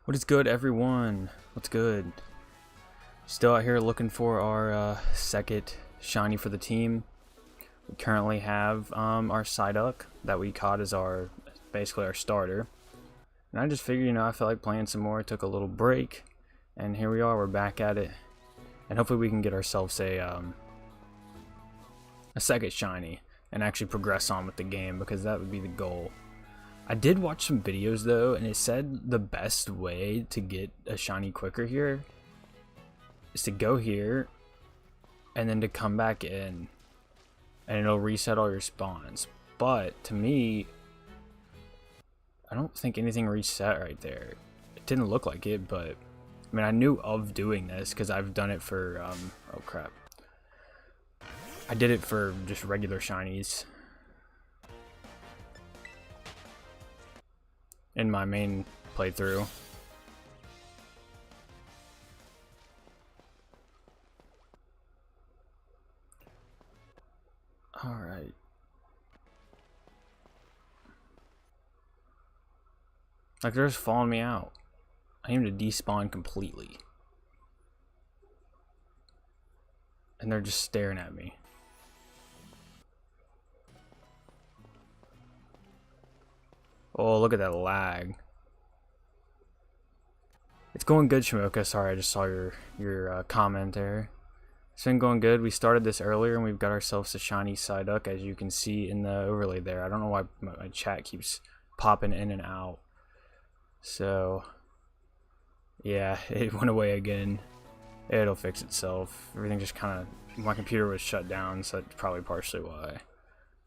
What is good, everyone? What's good? Still out here looking for our second shiny for the team. We currently have our Psyduck that we caught as our basically our starter. And I just figured, I felt like playing some more. Took a little break, and here we are. We're back at it, and hopefully we can get ourselves a second shiny and actually progress on with the game, because that would be the goal. I did watch some videos though, and it said the best way to get a shiny quicker here is to go here and then to come back in, and it'll reset all your spawns. But to me, I don't think anything reset right there. It didn't look like it, but I mean, I knew of doing this because I've done it for oh crap, I did it for just regular shinies in my main playthrough. Alright. Like, they're just following me out. I need them to despawn completely. And they're just staring at me. Oh, look at that lag. It's going good, Shimoka. Sorry, I just saw your comment there. It's been going good. We started this earlier, and we've got ourselves a shiny Psyduck, as you can see in the overlay there. I don't know why my chat keeps popping in and out. So, yeah, it went away again. It'll fix itself. Everything just kind of... My computer was shut down, so that's probably partially why.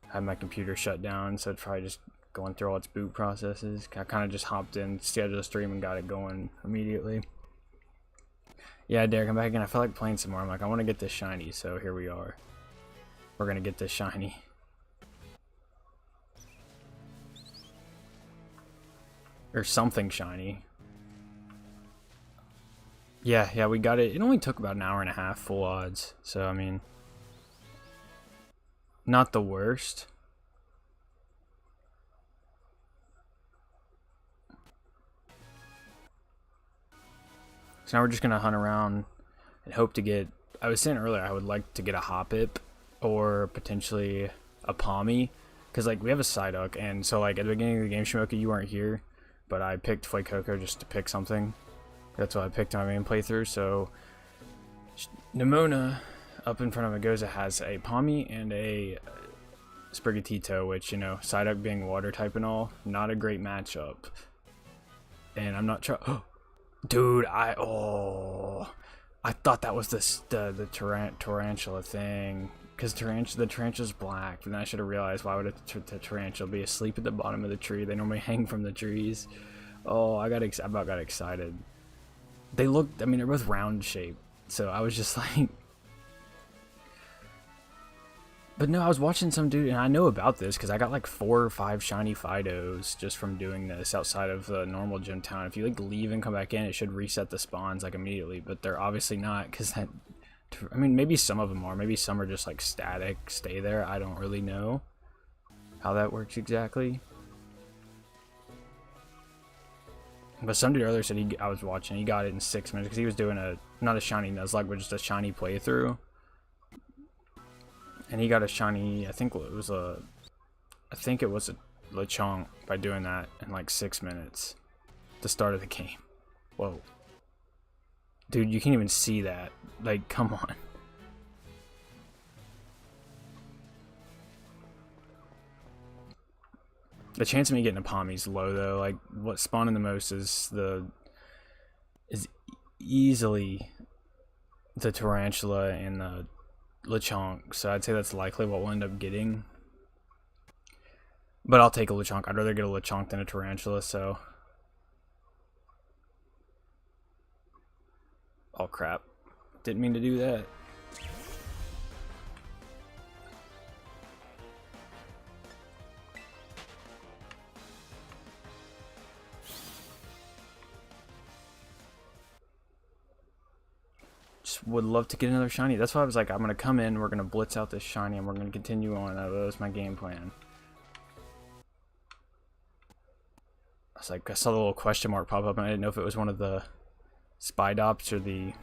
I had my computer shut down, so it's probably just going through all its boot processes. I kind of just hopped in, scheduled a stream, and got it going immediately. Yeah, Derek, I'm back again. I felt like playing some more. I'm like, I want to get this shiny, so here we are. We're gonna get this shiny. Or something shiny. Yeah, we got it. It only took about an hour and a half, full odds. So, I mean, not the worst. So now we're just going to hunt around and hope to get... I was saying earlier, I would like to get a Hoppip or potentially a Palmy. Because, like, we have a Psyduck, and so, like, at the beginning of the game, Shimoka, you weren't here. But I picked Fuecoco just to pick something. That's what I picked on my main playthrough. So, Nemona up in front of Magoza has a Palmy and a Sprigatito, which, Psyduck being water type and all, not a great matchup. And I'm not trying... Dude, I thought that was the tarantula thing, because the tarantula's black, and I should have realized, why would the tarantula be asleep at the bottom of the tree? They normally hang from the trees. Oh, I about got excited. They looked, I mean, they're both round shaped, so I was just like... But no, I was watching some dude, and I know about this because I got like 4 or 5 shiny Fidos just from doing this outside of the normal gym town. If you like leave and come back in, it should reset the spawns like immediately, but they're obviously not, because that... I mean, maybe some of them are. Maybe some are just like static, stay there. I don't really know how that works exactly. But some dude earlier said I was watching, he got it in 6 minutes because he was doing not a shiny Nuzlocke, but just a shiny playthrough. And he got a shiny, I think it was a Lechonk by doing that in like 6 minutes. The start of the game. Whoa. Dude, you can't even see that. Like, come on. The chance of me getting a Palmy is low though. Like, what's spawning the most is easily the tarantula and the Lechonk, so I'd say that's likely what we'll end up getting. But I'll take a Lechonk. I'd rather get a Lechonk than a tarantula, so... Oh crap. Didn't mean to do that. Would love to get another shiny. That's why I was like, I'm gonna come in, we're gonna blitz out this shiny, and we're gonna continue on. That was my game plan. I saw the little question mark pop up, and I didn't know if it was one of the Spidops or the...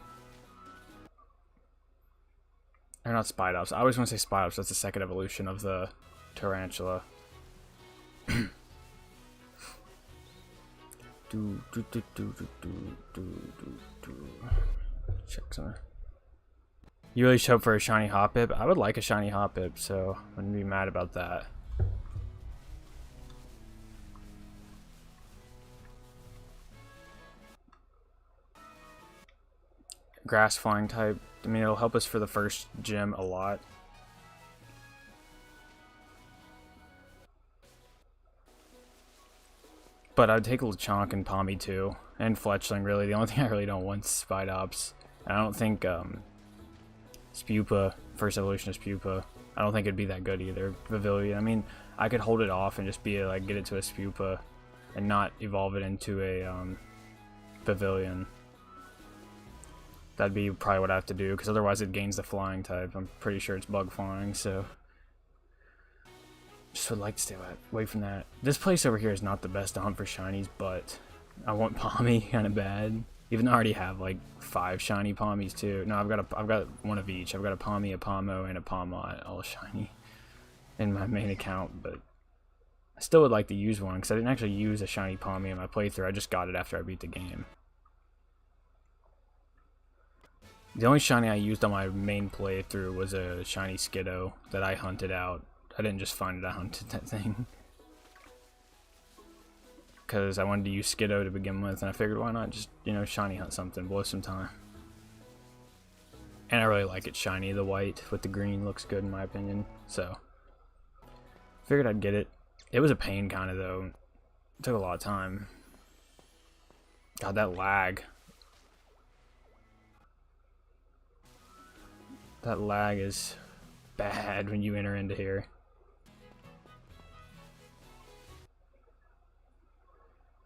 Or not Spidops. I always want to say Spidops. That's the second evolution of the tarantula. Check some. You really should hope for a shiny Hoppip? I would like a shiny Hoppip, so I wouldn't be mad about that. Grass flying type. I mean, it'll help us for the first gym a lot. But I'd take Lechonk and Palmy too. And Fletchling, really. The only thing I really don't want is Spidops. And I don't think Spupa, first evolution of Spupa, I don't think it'd be that good either. Pavilion, I mean, I could hold it off and just be like, get it to a Spupa and not evolve it into a Pavilion. That'd be probably what I have to do, because otherwise it gains the flying type. I'm pretty sure it's bug flying, so just would like to stay away from that. This place over here is not the best to hunt for shinies, but I want Palmy kind of bad. Even though I already have like 5 shiny Palmies too. No, I've got one of each. I've got a Palmy, a Palmo, and a Palmot, all shiny in my main account. But I still would like to use one, because I didn't actually use a shiny Palmy in my playthrough. I just got it after I beat the game. The only shiny I used on my main playthrough was a shiny Skiddo that I hunted out. I didn't just find it, I hunted that thing. Because I wanted to use Skiddo to begin with, and I figured why not just, you know, shiny hunt something, blow some time. And I really like it shiny, the white with the green looks good in my opinion, so figured I'd get it. It was a pain kind of though, it took a lot of time. God, that lag. That lag is bad when you enter into here.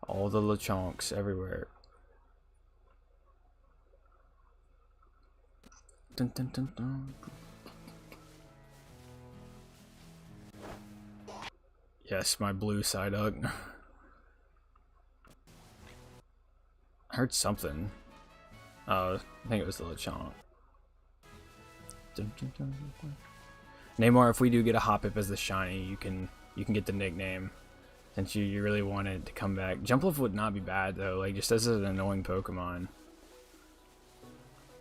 All the Lechonks everywhere. Dun, dun, dun, dun. Yes, my blue Psyduck. I heard something. I think it was the Lechonk. Namor, if we do get a Hoppip as the shiny, you can get the nickname, since you really want it to come back. Jumpluff would not be bad though, like just as an annoying Pokemon.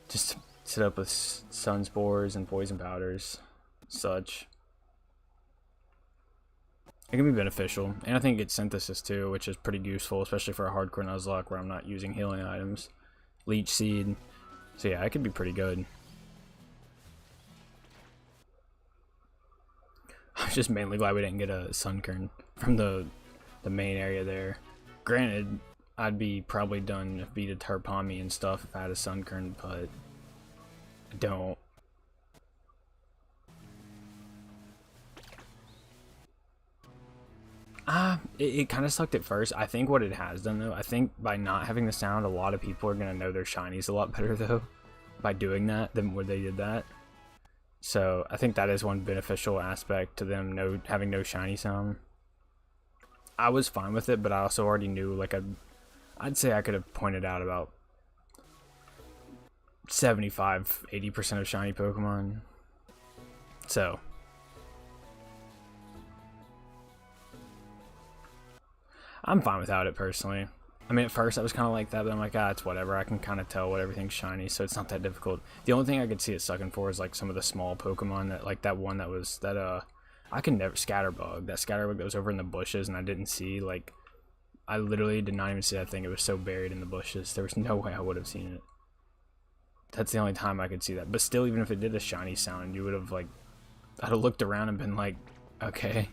Just sit up with sun spores and poison powders, such. It can be beneficial, and I think it gets synthesis too, which is pretty useful, especially for a hardcore Nuzlocke where I'm not using healing items. Leech Seed, so yeah, it could be pretty good. I'm just mainly glad we didn't get a Sunkern from the main area there. Granted, I'd be probably done if beat a Tarpami and stuff if I had a Sunkern, but I don't. It kind of sucked at first. I think what it has done though, I think by not having the sound, a lot of people are gonna know their shinies a lot better though by doing that than when they did that. So I think that is one beneficial aspect to them having no shiny sound. I was fine with it, but I also already knew, like, I'd say I could have pointed out about 75–80% of shiny Pokemon. So I'm fine without it personally. I mean, at first I was kind of like that, but I'm like, it's whatever. I can kind of tell what everything's shiny, so it's not that difficult. The only thing I could see it sucking for is like some of the small Pokemon that, like that one that was that I can never Scatterbug. That Scatterbug that was over in the bushes and I didn't see. Like, I literally did not even see that thing. It was so buried in the bushes. There was no way I would have seen it. That's the only time I could see that. But still, even if it did a shiny sound, you would have like, I'd have looked around and been like, okay.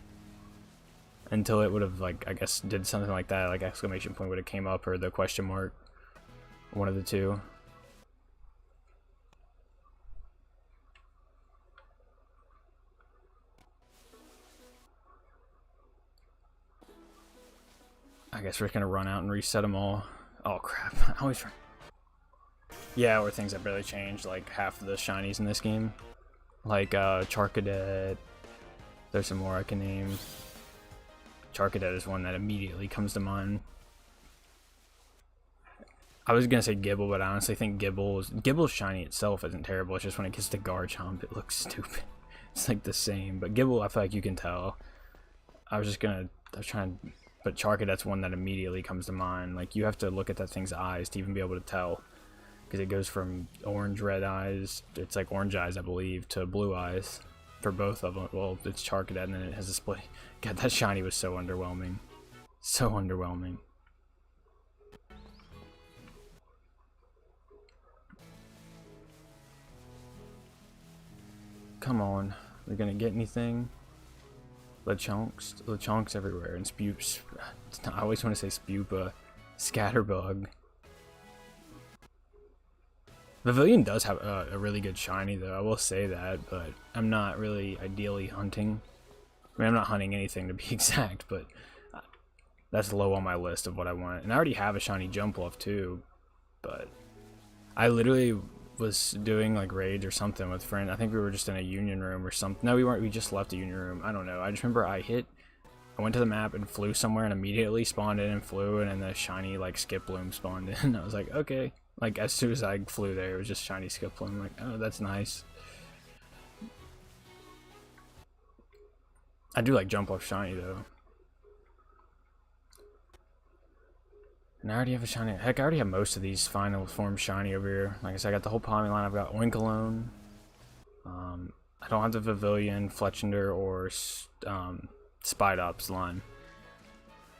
Until it would have, like, I guess did something like that, like exclamation point would have came up, or the question mark, one of the two. I guess we're gonna run out and reset them all. Oh crap, I always forget. Yeah, or things that barely changed, like half of the shinies in this game. Like Charcadet, there's some more I can name. Charcadet is one that immediately comes to mind. I was gonna say Gibble, but I honestly think Gibble's shiny itself isn't terrible. It's just when it gets to Garchomp, it looks stupid. It's like the same, but Gibble, I feel like you can tell. I was trying to, but Charcadet's one that immediately comes to mind. Like, you have to look at that thing's eyes to even be able to tell, because it goes from orange, red eyes, it's like orange eyes, I believe, to blue eyes for both of them. Well, it's Charcadet, and then it has a split. God, that shiny was so underwhelming. So underwhelming. Come on, we're gonna get anything? Lechonks everywhere, and Spups. I always want to say Spupa. Scatterbug. Pavilion does have a really good shiny, though. I will say that, but I'm not really ideally hunting. I mean, I'm not hunting anything to be exact, but that's low on my list of what I want. And I already have a shiny Jumpluff too, but I literally was doing like raids or something with friends. I think we were just in a union room or something. No, we weren't. We just left the union room. I don't know. I just remember I went to the map and flew somewhere and immediately spawned in and flew, and then the shiny like Skiploom spawned in. I was like, okay. Like, as soon as I flew there, it was just shiny Skiploom. I'm like, oh, that's nice. I do like Jumpluff shiny though. And I already have a shiny. Heck, I already have most of these final form shiny over here. Like I said, I got the whole Pommy line. I've got Oinkalone. I don't have the Pavilion, Fletchinder, or Spidops line.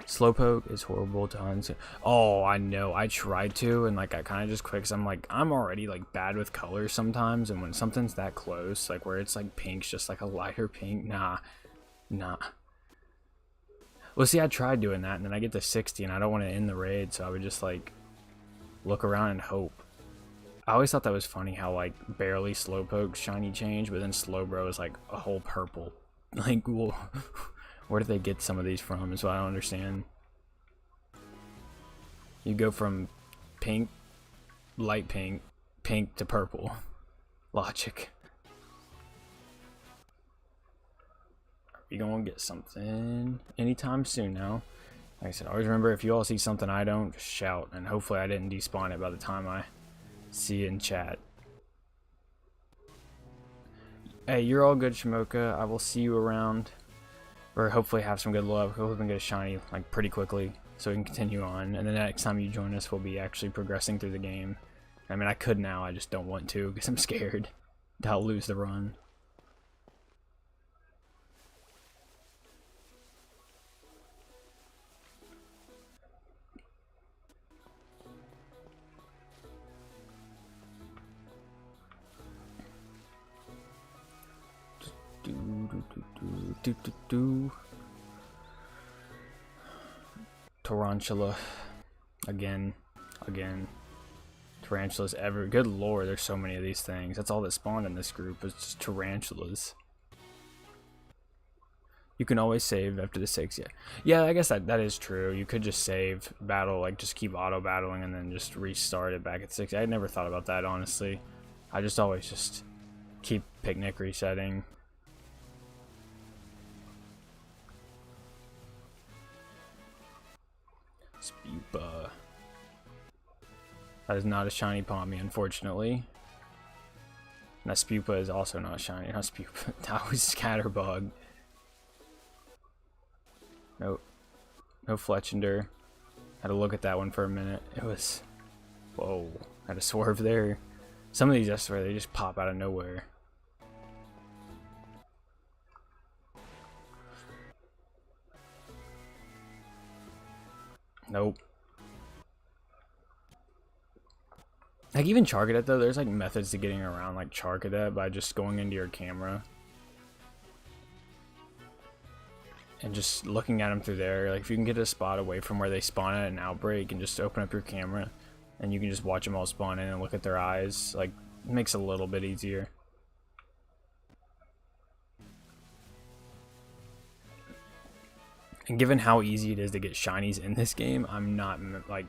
Slowpoke is horrible to hunt. Oh, I know. I tried to, and like I kind of just quit because I'm like, I'm already like bad with colors sometimes, and when something's that close, like where it's like pink's just like a lighter pink, nah. Well, see, I tried doing that, and then I get to 60, and I don't want to end the raid, so I would just, like, look around and hope. I always thought that was funny how, like, barely Slowpoke's shiny change, but then Slowbro is, like, a whole purple. Like, well, where do they get some of these from is what I don't understand. You go from pink, light pink, pink to purple. Logic. You gonna get something anytime soon now. Like I said, always remember, if you all see something I don't, just shout, and hopefully I didn't despawn it by the time I see it in chat. Hey, you're all good, Shimoka. I will see you around, or hopefully have some good luck. Hopefully we can get a shiny like pretty quickly so we can continue on, and the next time you join us we'll be actually progressing through the game. I mean, I could now, I just don't want to because I'm scared that I'll lose the run. Tarantula. Again. Tarantulas ever. Good lord, there's so many of these things. That's all that spawned in this group, was just tarantulas. You can always save after the 6, yeah, I guess that is true. You could just save battle, like just keep auto battling and then just restart it back at 6. I never thought about that, honestly. I just always just keep picnic resetting. Spupa. That is not a shiny Pommy, unfortunately. And that Spupa is also not shiny. Not Spupa. That was Scatterbug. Nope. No Fletchinder. Had to look at that one for a minute. It was... Whoa. Had a swerve there. Some of these, I swear, they just pop out of nowhere. Nope. Like, even Charcadet, though, there's, like, methods to getting around, like, Charcadet by just going into your camera. And just looking at them through there. Like, if you can get a spot away from where they spawn at an outbreak and just open up your camera, and you can just watch them all spawn in and look at their eyes, like, it makes it a little bit easier. And given how easy it is to get shinies in this game, I'm not, like,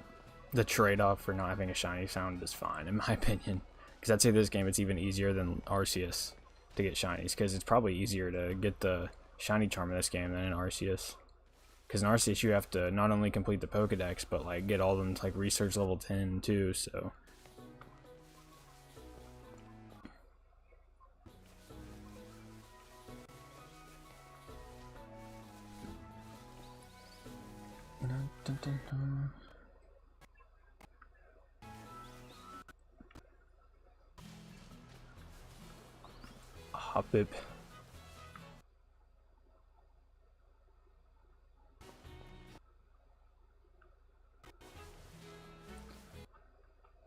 the trade-off for not having a shiny sound is fine, in my opinion. Because I'd say this game, it's even easier than Arceus to get shinies, because it's probably easier to get the shiny charm in this game than in Arceus. Because in Arceus you have to not only complete the Pokedex, but like get all of them to like research level 10 too, so. Hoppip.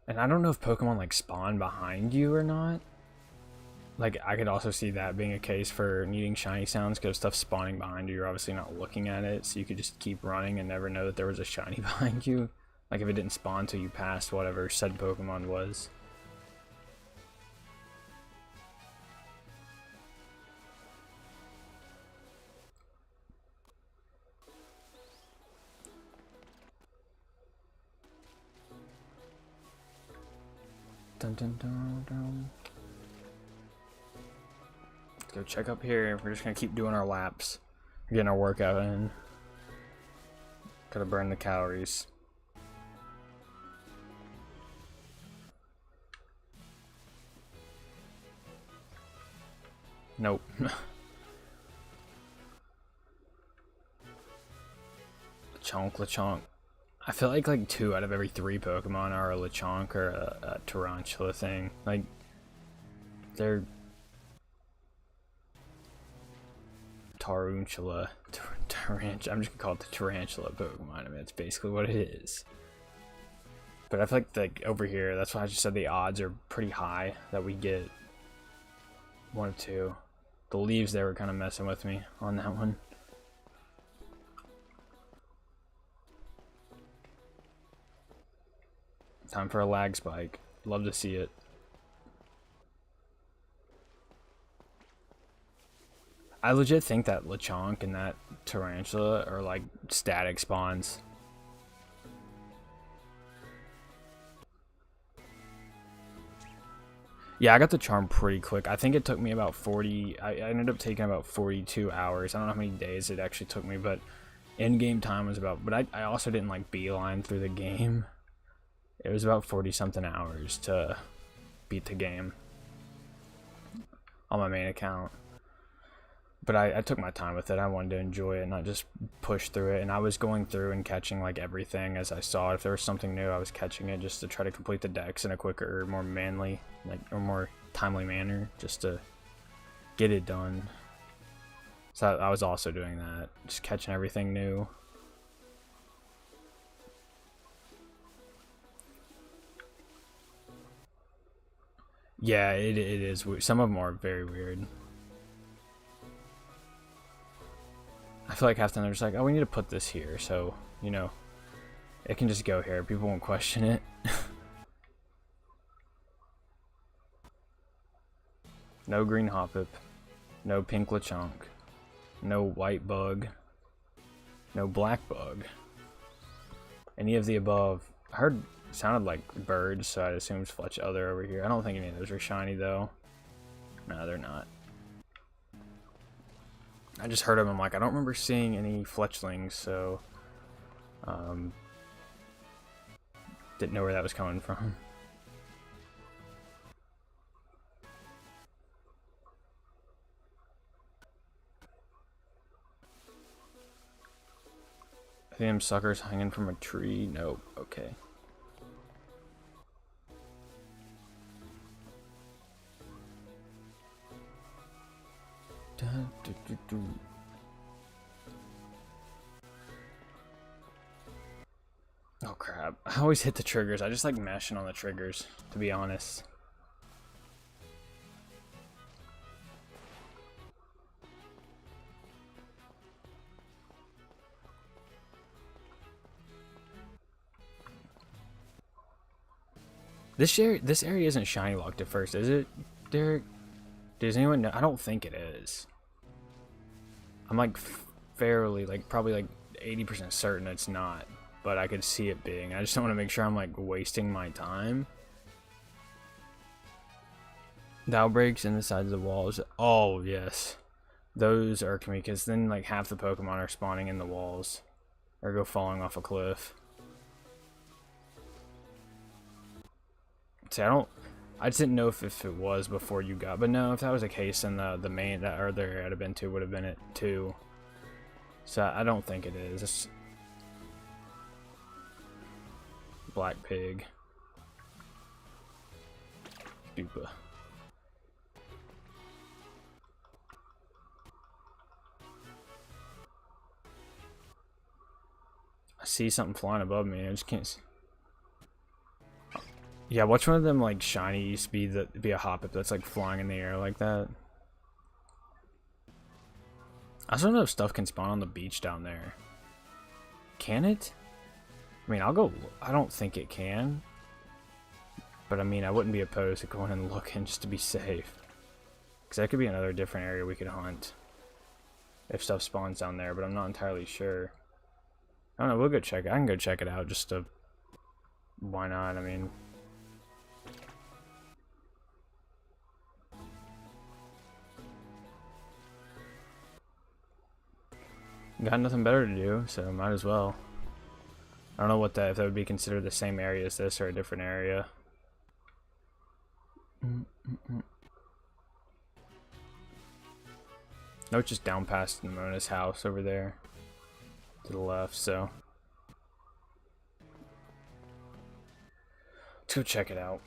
And I don't know if Pokemon like spawn behind you or not. Like I could also see that being a case for needing shiny sounds, because stuff spawning behind you, you're obviously not looking at it, so you could just keep running and never know that there was a shiny behind you. Like if it didn't spawn until you passed whatever said Pokemon was. Dun, dun, dun, dun. Let's go check up here. We're just gonna keep doing our laps, getting our workout in. Gotta burn the calories. Nope. Lechonk. I feel like 2 out of every 3 Pokemon are a Lechonk or a Tarantula thing. Like, they're Tarantula. I'm just gonna call it the Tarantula Pokemon. I mean, that's basically what it is. But I feel like over here, that's why I just said the odds are pretty high that we get 1 of 2. The leaves there were kind of messing with me on that one. Time for a lag spike. Love to see it. I legit think that Lechonk and that Tarantula are like static spawns. Yeah, I got the charm pretty quick. I think it took me about 40. I ended up taking about 42 hours. I don't know how many days it actually took me, but in-game time was about. But I also didn't like beeline through the game. It was about 40 something hours to beat the game on my main account. But I took my time with it. I wanted to enjoy it, not just push through it. And I was going through and catching like everything as I saw it. If there was something new, I was catching it just to try to complete the decks in a quicker, more manly, like or more timely manner, just to get it done. So I was also doing that, just catching everything new. Yeah, it is weird. Some of them are very weird. I feel like half the time they're just like, oh, we need to put this here, so, you know, it can just go here. People won't question it. No green Hoppip. No pink Lechonk. No white bug. No black bug. Any of the above. I heard it sounded like birds, so I assumed Fletch Other over here. I don't think any of those are shiny, though. No, they're not. I just heard them. I'm like, I don't remember seeing any fletchlings, so didn't know where that was coming from. I think them suckers hanging from a tree. Nope. Okay. Oh crap. I always hit the triggers. I just like mashing on the triggers, to be honest. This area isn't shiny locked at first, is it, Derek? Does anyone know? I don't think it is. I'm like fairly, like probably like 80% certain it's not, but I could see it being. I just don't want to make sure I'm like wasting my time. The outbreaks in the sides of the walls. Oh yes, those irk me because then like half the Pokemon are spawning in the walls. or go falling off a cliff. See, I just didn't know if it was before you got, but no, if that was the case, then the main that other area I'd have been to would have been it too. So I don't think it is. It's black pig. Dupa. I see something flying above me. I just can't see. Yeah, which one of them like shiny used to be a hop that's like flying in the air like that? I just don't know if stuff can spawn on the beach down there. Can it? I mean, I'll go. I don't think it can. But I mean, I wouldn't be opposed to going and looking just to be safe. Because that could be another different area we could hunt. If stuff spawns down there, but I'm not entirely sure. I don't know, we'll go check it. I can go check it out just to... Why not? I mean... Got nothing better to do, so might as well. I don't know what if that would be considered the same area as this or a different area. No, it's just down past Mona's house over there. To the left, so. Let's go check it out.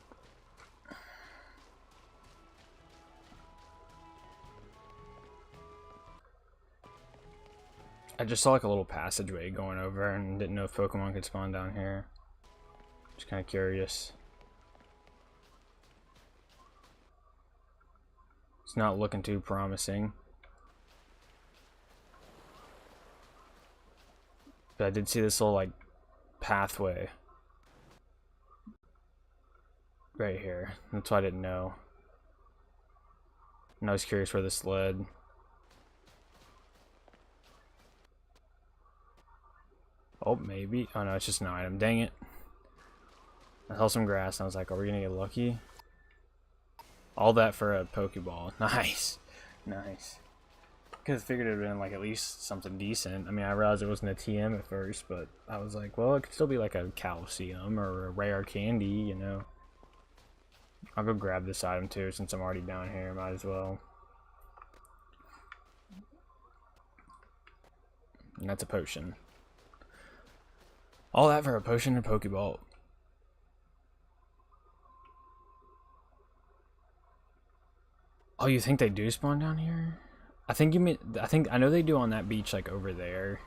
I just saw like a little passageway going over and didn't know if Pokemon could spawn down here. Just kind of curious. It's not looking too promising. But I did see this little like pathway right here. That's why I didn't know. And I was curious where this led. Oh, maybe. Oh no, it's just an item. Dang it. I saw some grass and I was like, are we gonna get lucky? All that for a Pokeball. Nice. Nice. Because I figured it would have been like at least something decent. I mean, I realized it wasn't a TM at first, but I was like, well, it could still be like a Calcium or a rare candy, you know. I'll go grab this item too since I'm already down here. Might as well. And that's a potion. All that for a potion and a Pokeball. Oh, you think they do spawn down here? I think you mean. I know they do on that beach, like over there.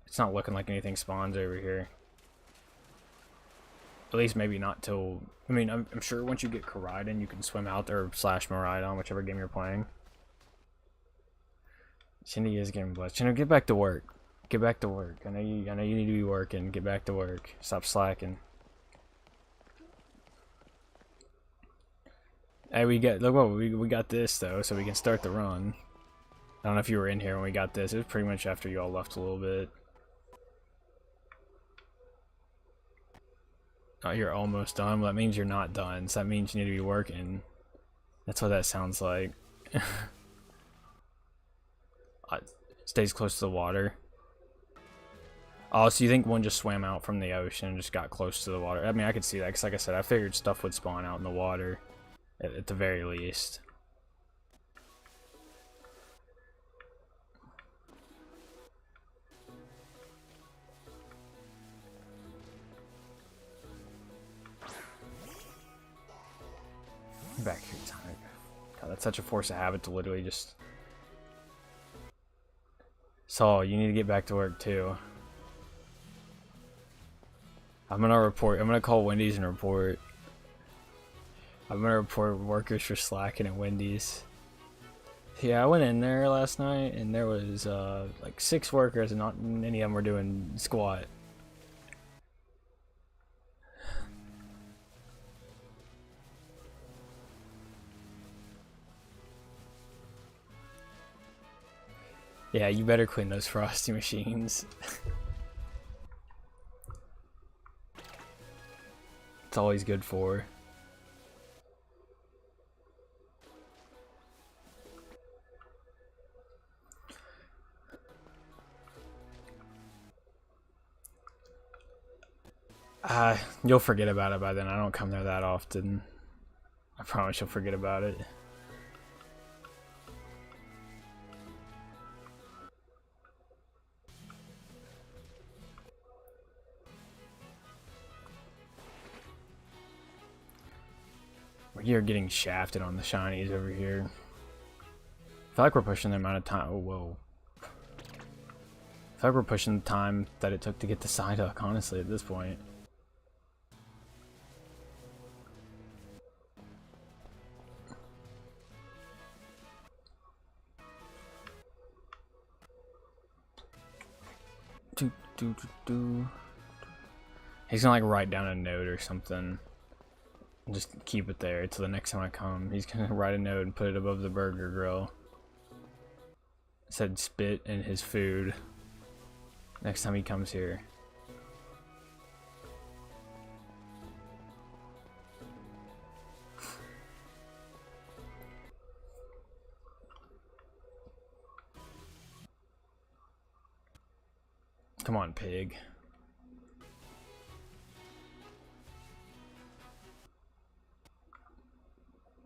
It's not looking like anything spawns over here. At least maybe not till. I mean, I'm sure once you get Koraidon, you can swim out there, slash Miraidon, whichever game you're playing. Cindy is getting blessed. You know, get back to work. Get back to work. I know you need to be working. Get back to work. Stop slacking. Hey, look what we got this though, so we can start the run. I don't know if you were in here when we got this. It was pretty much after you all left a little bit. Oh, you're almost done. Well, that means you're not done. So that means you need to be working. That's what that sounds like. Stays close to the water. Oh, so you think one just swam out from the ocean and just got close to the water? I mean, I could see that because, like I said, I figured stuff would spawn out in the water at the very least. Back here, time. God, that's such a force of habit to literally just. So you need to get back to work too. I'm gonna call Wendy's and report. I'm gonna report workers for slacking at Wendy's. Yeah, I went in there last night and there was like 6 workers and not any of them were doing squat. Yeah, you better clean those frosty machines. It's always good for. You'll forget about it by then. I don't come there that often. I promise you'll forget about it. We're getting shafted on the shinies over here. I feel like we're pushing the amount of time. Oh, whoa. I feel like we're pushing the time that it took to get the Psyduck, honestly, at this point. He's gonna like write down a note or something. And just keep it there until the next time I come. He's gonna write a note and put it above the burger grill. It said spit in his food. Next time he comes here. Come on, pig.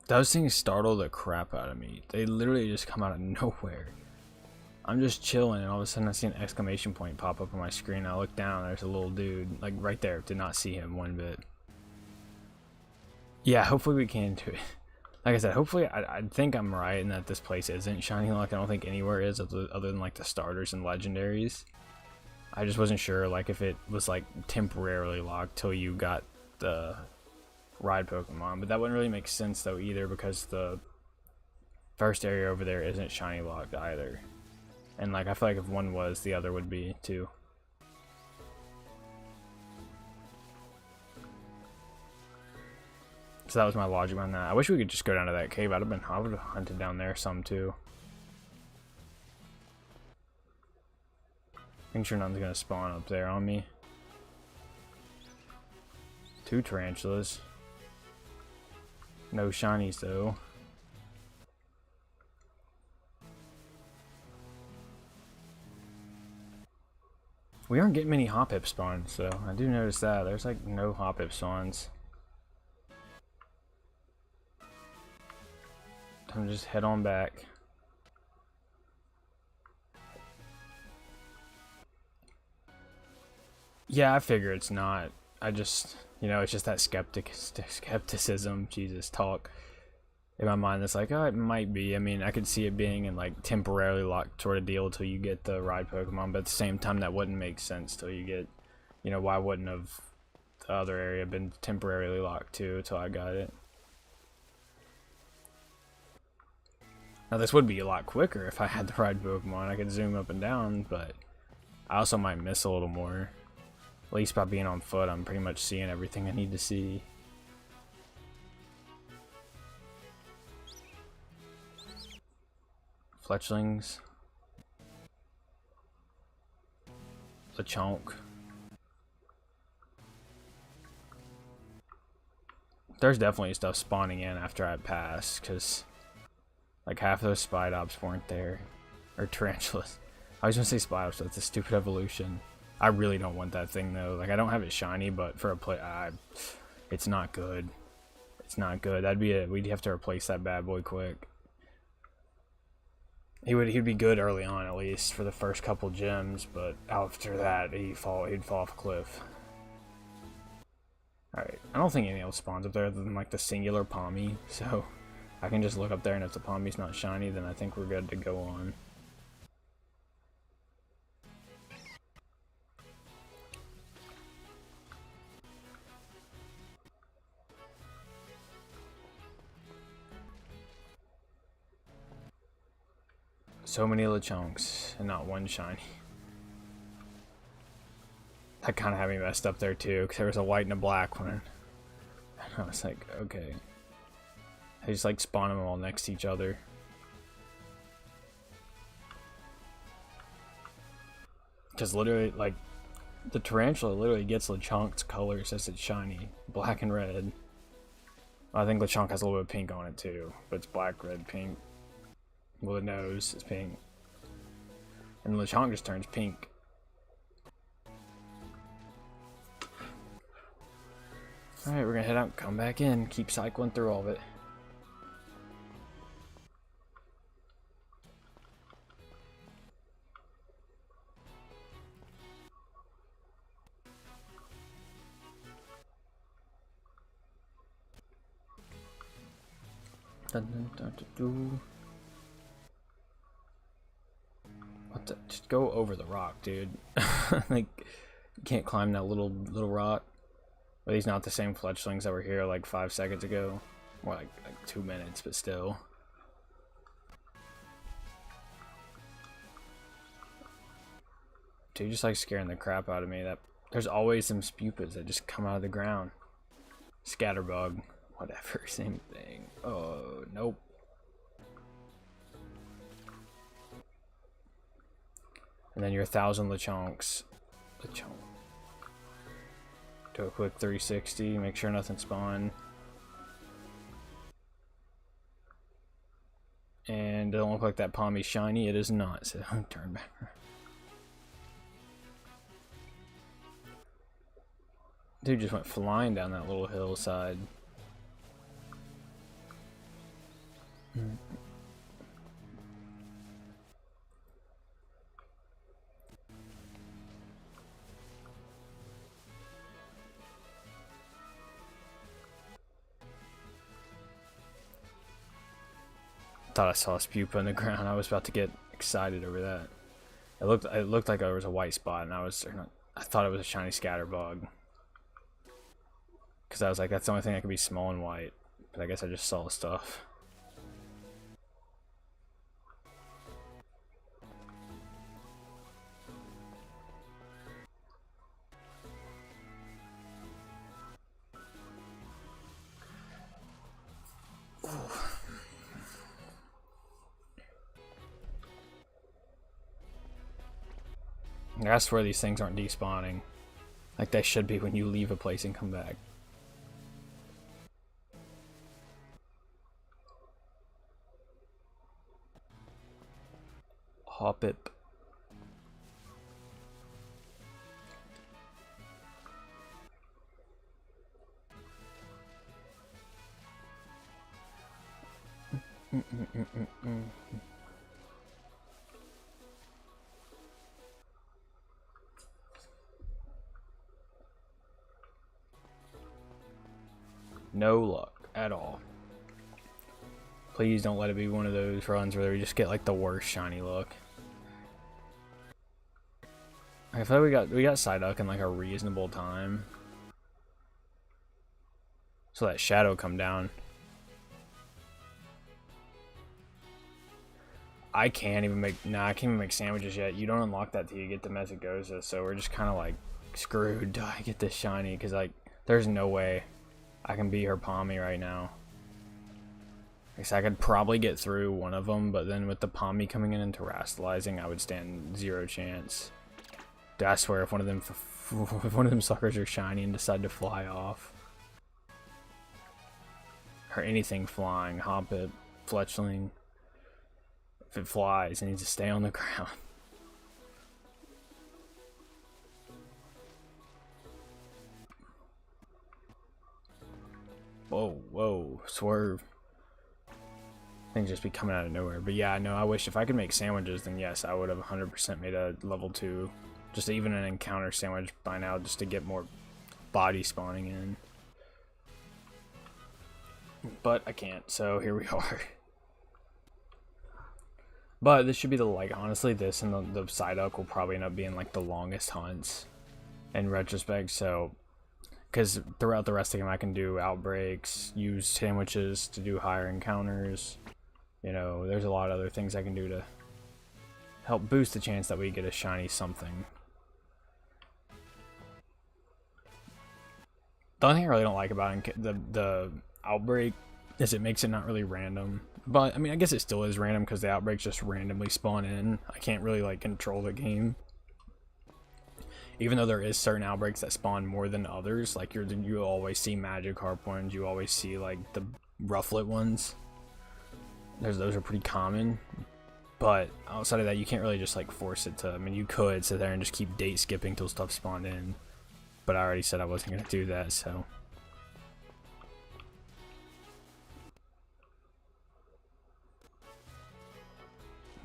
Those things startle the crap out of me. They literally just come out of nowhere. I'm just chilling and all of a sudden I see an exclamation point pop up on my screen. I look down, there's a little dude, like right there. Did not see him one bit. Yeah, hopefully we can do it. Like I said, hopefully I think I'm right in that this place isn't shiny lock. I don't think anywhere is other than like the starters and legendaries. I just wasn't sure like if it was like temporarily locked till you got the ride Pokemon, but that wouldn't really make sense though either because the first area over there isn't shiny locked either. And like I feel like if one was, the other would be too. So that was my logic on that. I wish we could just go down to that cave. I would have hunted down there some too. Make sure nothing's gonna spawn up there on me. 2 tarantulas. No shinies though. We aren't getting many Hoppip spawns though. I do notice that. There's like no Hoppip spawns. Time to just head on back. Yeah, I figure it's not. I just, you know, it's just that skepticism, Jesus, talk. In my mind, it's like, oh, it might be. I mean, I could see it being in like temporarily locked sort of deal until you get the ride Pokemon, but at the same time, that wouldn't make sense till you get, you know, why wouldn't have the other area been temporarily locked too until I got it? Now, this would be a lot quicker if I had the ride Pokemon. I could zoom up and down, but I also might miss a little more. At least by being on foot, I'm pretty much seeing everything I need to see. Fletchlings. Lechonk. There's definitely stuff spawning in after I pass, because like half of those Spidops weren't there. Or tarantulas. I was gonna say Spidops, so it's a stupid evolution. I really don't want that thing though. Like I don't have it shiny, but for a play, it's not good. It's not good. That'd be we'd have to replace that bad boy quick. He'd be good early on at least for the first couple gyms, but after that he'd fall off a cliff. All right, I don't think anything else spawns up there other than like the singular Palmy, so I can just look up there, and if the Palmy's not shiny, then I think we're good to go on. So many Lechonks and not one shiny. That kind of had me messed up there too, because there was a white and a black one. And I was like, okay. I just like spawn them all next to each other. Because literally, like, the tarantula literally gets Lechonk's colors as it's shiny. Black and red. I think Lechonk has a little bit of pink on it too, but it's black, red, pink. Well, the nose is pink. And Lechonk just turns pink. Alright, we're gonna head out, come back in, keep cycling through all of it. What the? Just go over the rock, dude. Like, you can't climb that little rock. But these not the same fletchlings that were here like 5 seconds ago. More like 2 minutes, but still. Dude, just like scaring the crap out of me. That there's always some spupas that just come out of the ground. Scatterbug. Whatever, same thing. Oh, nope. And then your 1,000 Lechonks. Do a quick 360, make sure nothing spawned. And it don't look like that Palmy's shiny. It is not, so turn back. Dude just went flying down that little hillside. Thought I saw a spupa in the ground. I was about to get excited over that. It looked like there was a white spot, and I thought it was a shiny scatterbug. Because I was like, that's the only thing that could be small and white. But I guess I just saw stuff. I swear these things aren't despawning. Like they should be when you leave a place and come back. Hop it. No luck at all. Please don't let it be one of those runs where we just get like the worst shiny luck. I feel like we got Psyduck in like a reasonable time. So that shadow come down. I can't even make I can't even make sandwiches yet. You don't unlock that till you get the Mezzagoza, so we're just kinda like screwed till I get this shiny, because like there's no way I can beat her Palmy right now. I could probably get through one of them, but then with the Palmy coming in and terastallizing, I would stand zero chance. Dude, I swear, if one of them suckers are shiny and decide to fly off, or anything flying, Hoppip, Fletchling, if it flies, it needs to stay on the ground. Whoa, whoa, swerve. Things just be coming out of nowhere. But yeah, no, I wish if I could make sandwiches, then yes, I would have 100% made a level 2. Just even an encounter sandwich by now, just to get more body spawning in. But I can't, so here we are. But this should be the, like, honestly, this and the Psyduck will probably end up being like the longest hunts in retrospect, so because throughout the rest of the game I can do outbreaks, use sandwiches to do higher encounters. You know, there's a lot of other things I can do to help boost the chance that we get a shiny something. The only thing I really don't like about the outbreak is it makes it not really random. But, I mean, I guess it still is random because the outbreaks just randomly spawn in. I can't really, like, control the game. Even though there is certain outbreaks that spawn more than others. Like, you always see magic harpoons. You always see, like, the rufflet ones. Those are pretty common. But outside of that, you can't really just, like, force it to... I mean, you could sit there and just keep date skipping till stuff spawned in. But I already said I wasn't going to do that, so...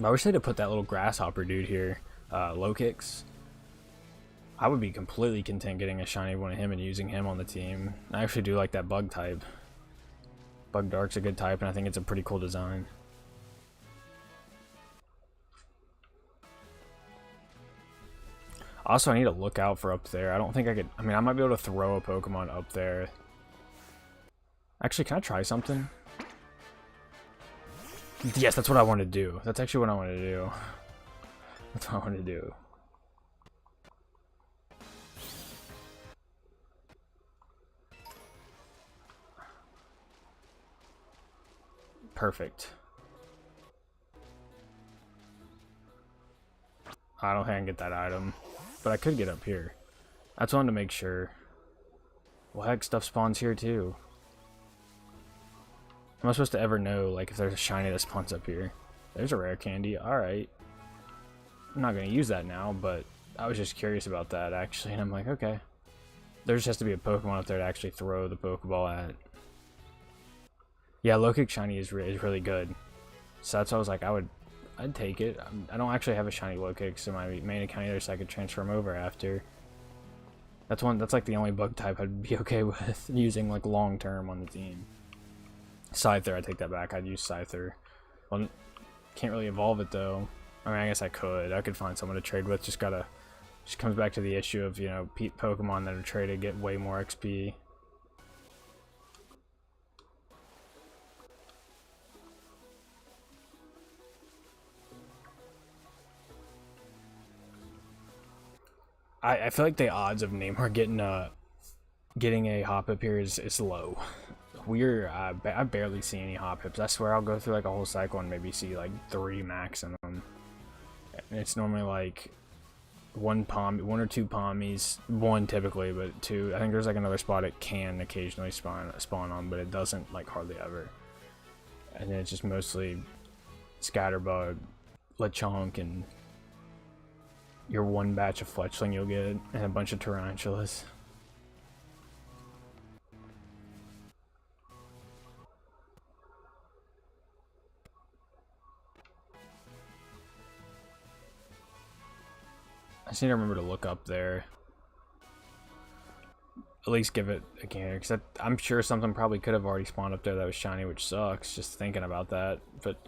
I wish they'd have put that little grasshopper dude here, low kicks. I would be completely content getting a shiny one of him and using him on the team. I actually do like that bug type. Bug Dark's a good type, and I think it's a pretty cool design. Also, I need to look out for up there. I don't think I could... I mean, I might be able to throw a Pokemon up there. Actually, can I try something? Yes, that's what I want to do. That's actually what I want to do. That's what I want to do. Perfect. I don't think I can get that item, but I could get up here. I just wanted to make sure. Well, heck, stuff spawns here too. Am I supposed to ever know, like, if there's a shiny that spawns up here? There's a rare candy. Alright. I'm not going to use that now, but I was just curious about that, actually. And I'm like, okay. There just has to be a Pokemon up there to actually throw the Pokeball at. Yeah, low kick shiny is really good. So that's why I was like, I'd take it. I don't actually have a shiny low kick, so my main account either, so I could transfer him over after. That's like the only bug type I'd be okay with using like long term on the team. Scyther, I take that back. I'd use Scyther. Well, can't really evolve it though. I mean, I guess I could find someone to trade with. Just comes back to the issue of, you know, Pokemon that are traded get way more XP. I feel like the odds of Neymar getting a hop up here is low. I barely see any hop hips. I swear I'll go through like a whole cycle and maybe see like 3 maximum. And it's normally like one or two Pommies, one typically, but 2. I think there's like another spot it can occasionally spawn on, but it doesn't like hardly ever. And then it's just mostly Scatterbug, Lechonk, and your one batch of Fletchling you'll get, and a bunch of Tarantulas. I just need to remember to look up there. At least give it a gander, because I'm sure something probably could have already spawned up there that was shiny, which sucks, just thinking about that. But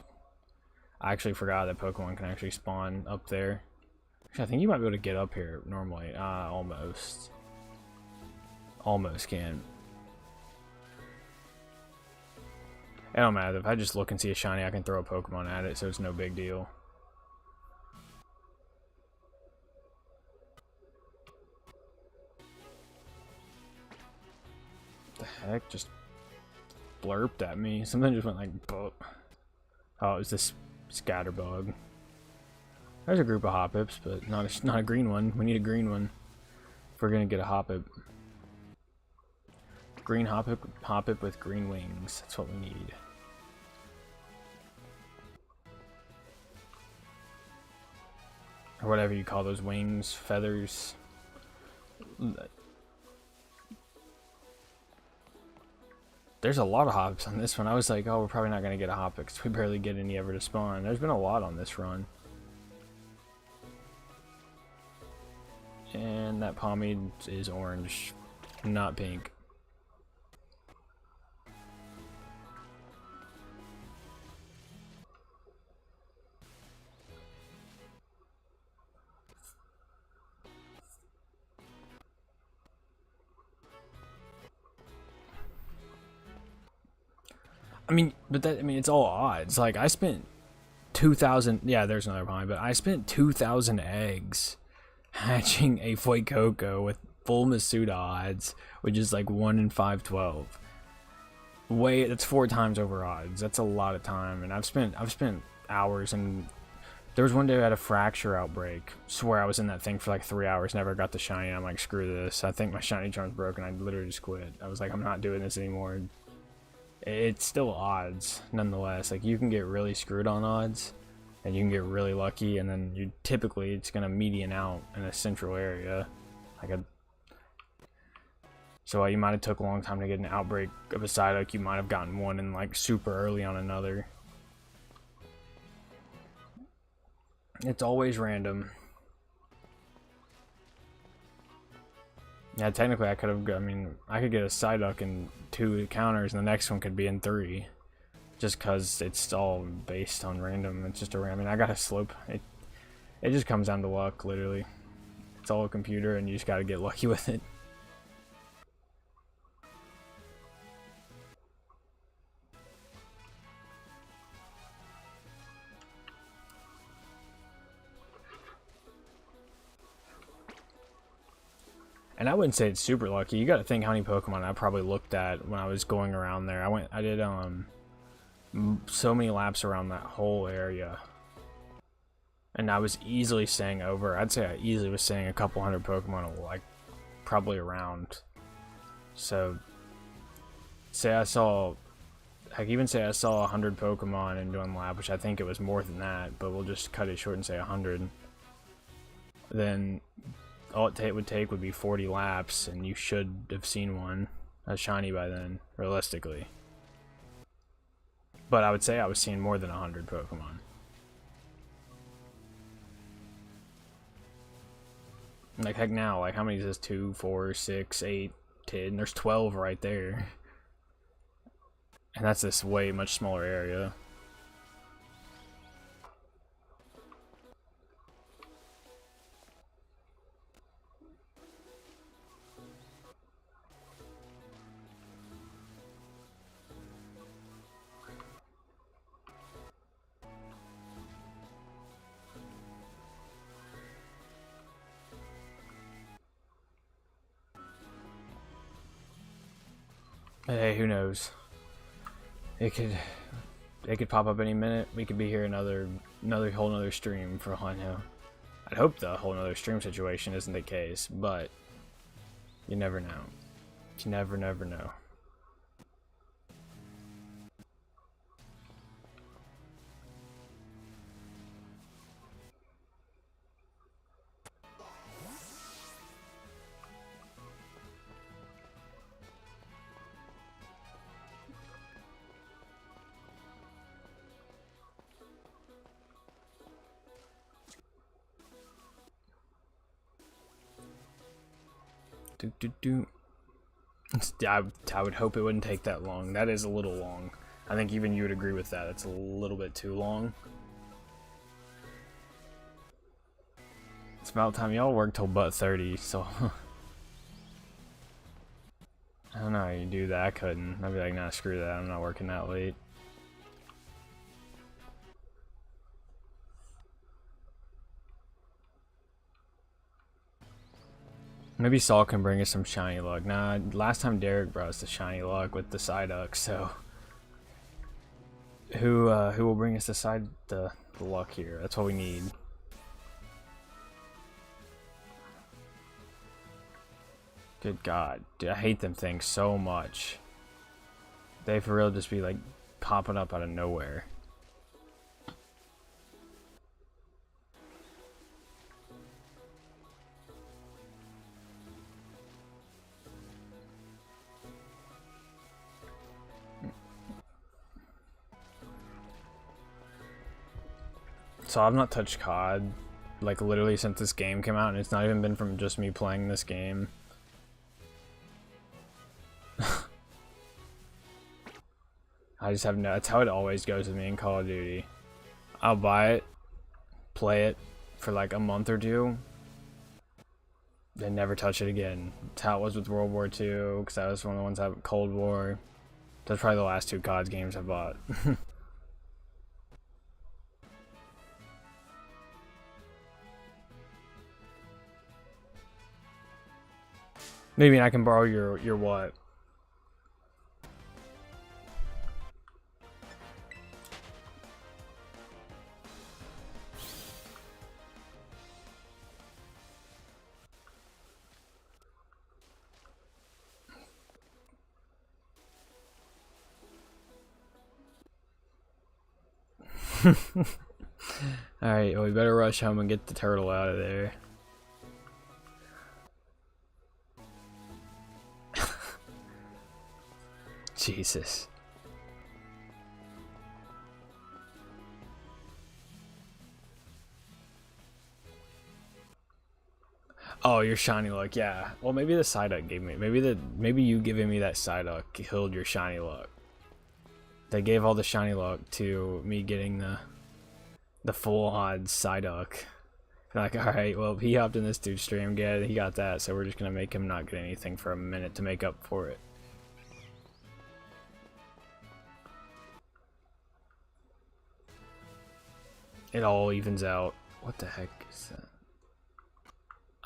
I actually forgot that Pokemon can actually spawn up there. Actually, I think you might be able to get up here normally. Almost. Almost can. It don't matter. If I just look and see a shiny, I can throw a Pokemon at it, so it's no big deal. The heck just blurped at me. Something just went like boop. Oh, it was this Scatterbug. There's a group of Hoppips, but not a green one. We need a green one if we're gonna get a Hoppip. Green Hoppip with green wings. That's what we need. Or whatever you call those wings, feathers. There's a lot of Hoppips on this one. I was like, oh, we're probably not going to get a Hoppip because we barely get any ever to spawn. There's been a lot on this run. And that Pomade is orange, not pink. I mean, it's all odds. Like, I spent 2,000, yeah, there's another Pomade, but I spent 2,000 eggs hatching a Fuecoco with full Masuda odds, which is like 1 in 512. That's 4 times over odds. That's a lot of time, and I've spent hours. And there was one day I had a fracture outbreak. Swear I was in that thing for like 3 hours, never got the shiny. I'm like, screw this. I think my shiny charm's broken. I literally just quit. I was like, I'm not doing this anymore. It's still odds, nonetheless. Like, you can get really screwed on odds, and you can get really lucky, and then typically it's gonna median out in a central area. So you might have took a long time to get an outbreak of a Psyduck. You might have gotten one in like super early on another. It's always random. Yeah, technically I could have, I mean, I could get a Psyduck in 2 encounters and the next one could be in 3. Just cause it's all based on random. It's just a random. I mean, I got a slope. It just comes down to luck, literally. It's all a computer and you just gotta get lucky with it. And I wouldn't say it's super lucky. You gotta think how many Pokemon I probably looked at when I was going around there. I did so many laps around that whole area. And I was easily saying over, I'd say I easily was saying a couple hundred Pokemon, like, probably around. So, say I saw, I could even say I saw 100 Pokemon in one lap, which I think it was more than that, but we'll just cut it short and say 100. Then all it would take would be 40 laps, and you should have seen one, a shiny by then, realistically. But I would say I was seeing more than 100 Pokemon. Like, heck now, like, how many is this? 2, 4, 6, 8, 10? There's 12 right there. And that's this way much smaller area. But hey, who knows? It could pop up any minute. We could be here another whole nother stream for all I know. I'd hope the whole nother stream situation isn't the case, but you never know. You never know. I would hope it wouldn't take that long. That is a little long. I think even you would agree with that. It's a little bit too long. It's about time. Y'all work till butt 30, so I don't know how you do that. I couldn't. I'd be like, nah, screw that. I'm not working that late. Maybe Saul can bring us some shiny luck. Nah, last time Derek brought us the shiny luck with the Psyduck, so who will bring us the luck here? That's what we need. Good God, dude, I hate them things so much. They for real just be like popping up out of nowhere. So I've not touched COD like literally since this game came out, and it's not even been from just me playing this game. I just have no, that's how it always goes with me in Call of Duty. I'll buy it, play it for like a month or two, then never touch it again. That's how it was with World War II, because that was one of the ones I have Cold War. That's probably the last 2 COD games I bought. Maybe I can borrow your what? Alright, well, we better rush home and get the turtle out of there. Jesus. Oh, your shiny luck, yeah. Well, maybe the Psyduck gave me. Maybe you giving me that Psyduck killed your shiny luck. They gave all the shiny luck to me getting the full odds Psyduck. Like, all right, well, he hopped in this dude's stream, he got that, so we're just gonna make him not get anything for a minute to make up for it. It all evens out. What the heck is that?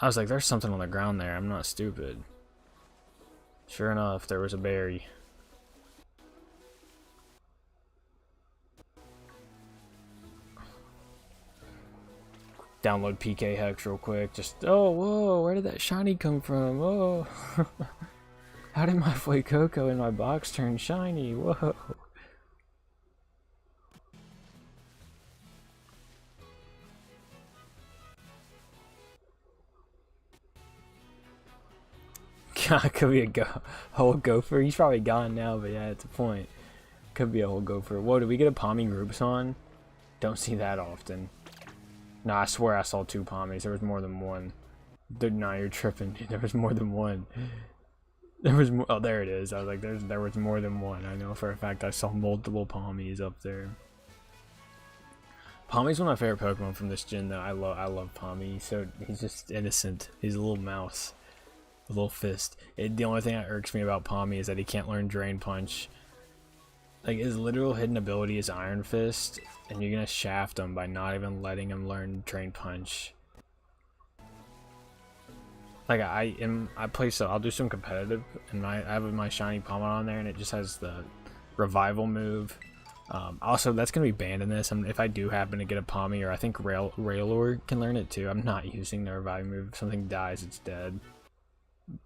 I was like, there's something on the ground there. I'm not stupid. Sure enough, there was a berry. Download PK Hex real quick. Just, oh, whoa, where did that shiny come from? Whoa. How did my Fuecoco in my box turn shiny? Whoa. Could be a whole gopher. He's probably gone now, but yeah, it's a point. Could be a whole gopher. Whoa, did we get a Pommy groups on? Don't see that often. No, I swear I saw 2 Pommies. There was more than one. Dude, nah, you're tripping. There was more than one. There was more. Oh, there it is. I was like, there was more than one. I know for a fact I saw multiple Pommies up there. Pommy's one of my favorite Pokemon from this gen, though. I love Pommy. So he's just innocent. He's a little mouse. A little fist. The only thing that irks me about Pommy is that he can't learn Drain Punch. Like, his literal hidden ability is Iron Fist, and you're gonna shaft him by not even letting him learn Drain Punch. Like, I play, so I'll do some competitive, and I have my shiny Pomon on there, and it just has the revival move. Also, that's gonna be banned in this. If I do happen to get a Pommy, or I think Raylor can learn it too. I'm not using the revive move. If something dies, it's dead.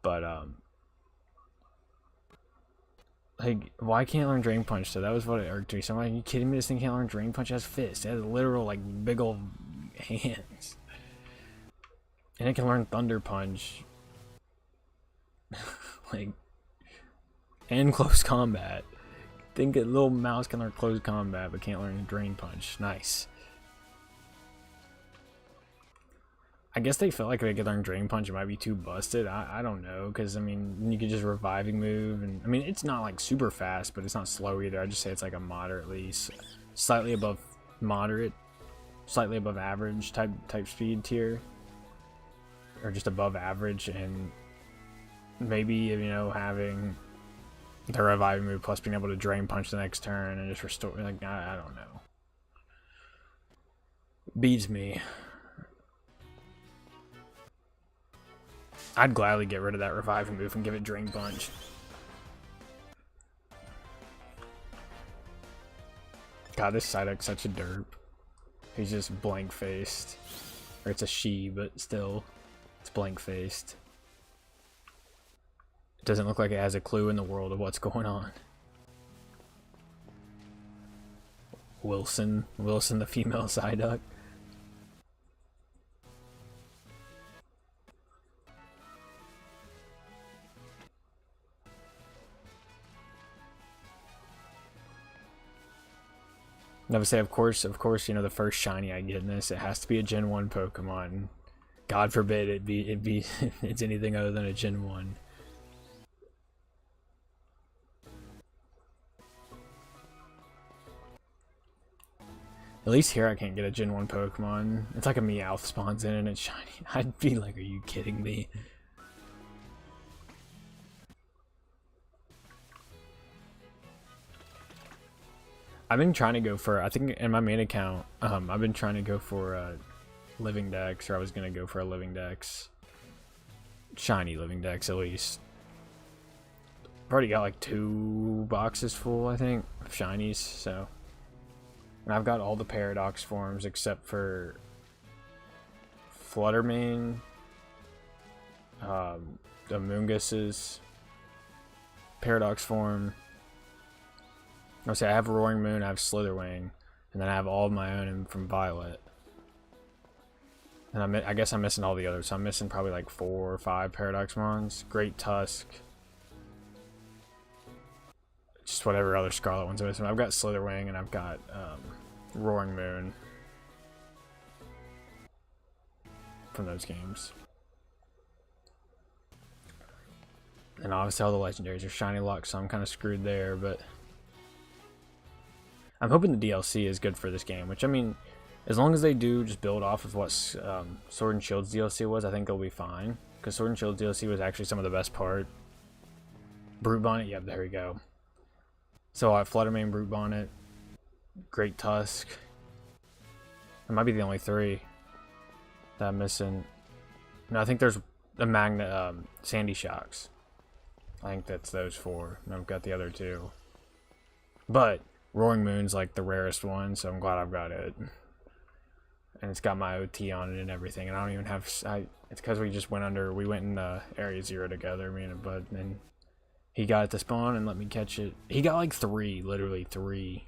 But like, why can't I learn Drain Punch? So that was what it irked me. So I'm like, are you kidding me? This thing can't learn Drain Punch. It has fists. It has literal, like, big old hands. And it can learn Thunder Punch. Like, and Close Combat. Think a little mouse can learn Close Combat, but can't learn Drain Punch. Nice. I guess they felt like they could learn Drain Punch. It might be too busted. I don't know, because I mean, you could just reviving move, and I mean, it's not like super fast, but it's not slow either. I just say it's like a moderately, slightly above moderate, slightly above average type speed tier, or just above average, and maybe, you know, having the reviving move plus being able to Drain Punch the next turn and just restore. Like, I don't know. Beats me. I'd gladly get rid of that reviving move and give it Drain Punch. God, this Psyduck's such a derp. He's just blank-faced. Or it's a she, but still, it's blank-faced. It doesn't look like it has a clue in the world of what's going on. Wilson the female Psyduck. And I would say, of course, you know, the first shiny I get in this, it has to be a Gen 1 Pokemon. God forbid it be it's anything other than a Gen 1. At least here I can't get a Gen 1 Pokemon. It's like a Meowth spawns in and it's shiny. I'd be like, are you kidding me? I've been trying to go for, I think in my main account, I've been trying to go for Living Dex, or I was going to go for a Living Dex. Shiny Living Dex, at least. I've already got like 2 boxes full, I think, of shinies, so. And I've got all the Paradox forms except for Fluttermane, Amoongus's Paradox form. I'll say I have Roaring Moon, I have Slitherwing, and then I have all of my own from Violet. And I guess I'm missing all the others, so I'm missing probably like 4 or 5 Paradox Mons. Great Tusk. Just whatever other Scarlet ones I'm missing. I've got Slitherwing and I've got Roaring Moon from those games. And obviously all the legendaries are shiny luck, so I'm kind of screwed there, but I'm hoping the DLC is good for this game, which, I mean, as long as they do just build off of what Sword and Shield's DLC was, I think they'll be fine. Because Sword and Shield's DLC was actually some of the best part. Brute Bonnet, yep, there we go. So I Fluttermane, Brute Bonnet, Great Tusk. It might be the only 3 that I'm missing. No, I think there's a Magnet, Sandy Shocks. I think that's those 4. And I've got the other 2. But Roaring Moon's like the rarest one, so I'm glad I've got it. And it's got my OT on it and everything. And I don't even have... it's because we went in Area 0 together, me and a bud. And he got it to spawn and let me catch it. He got like 3, literally 3.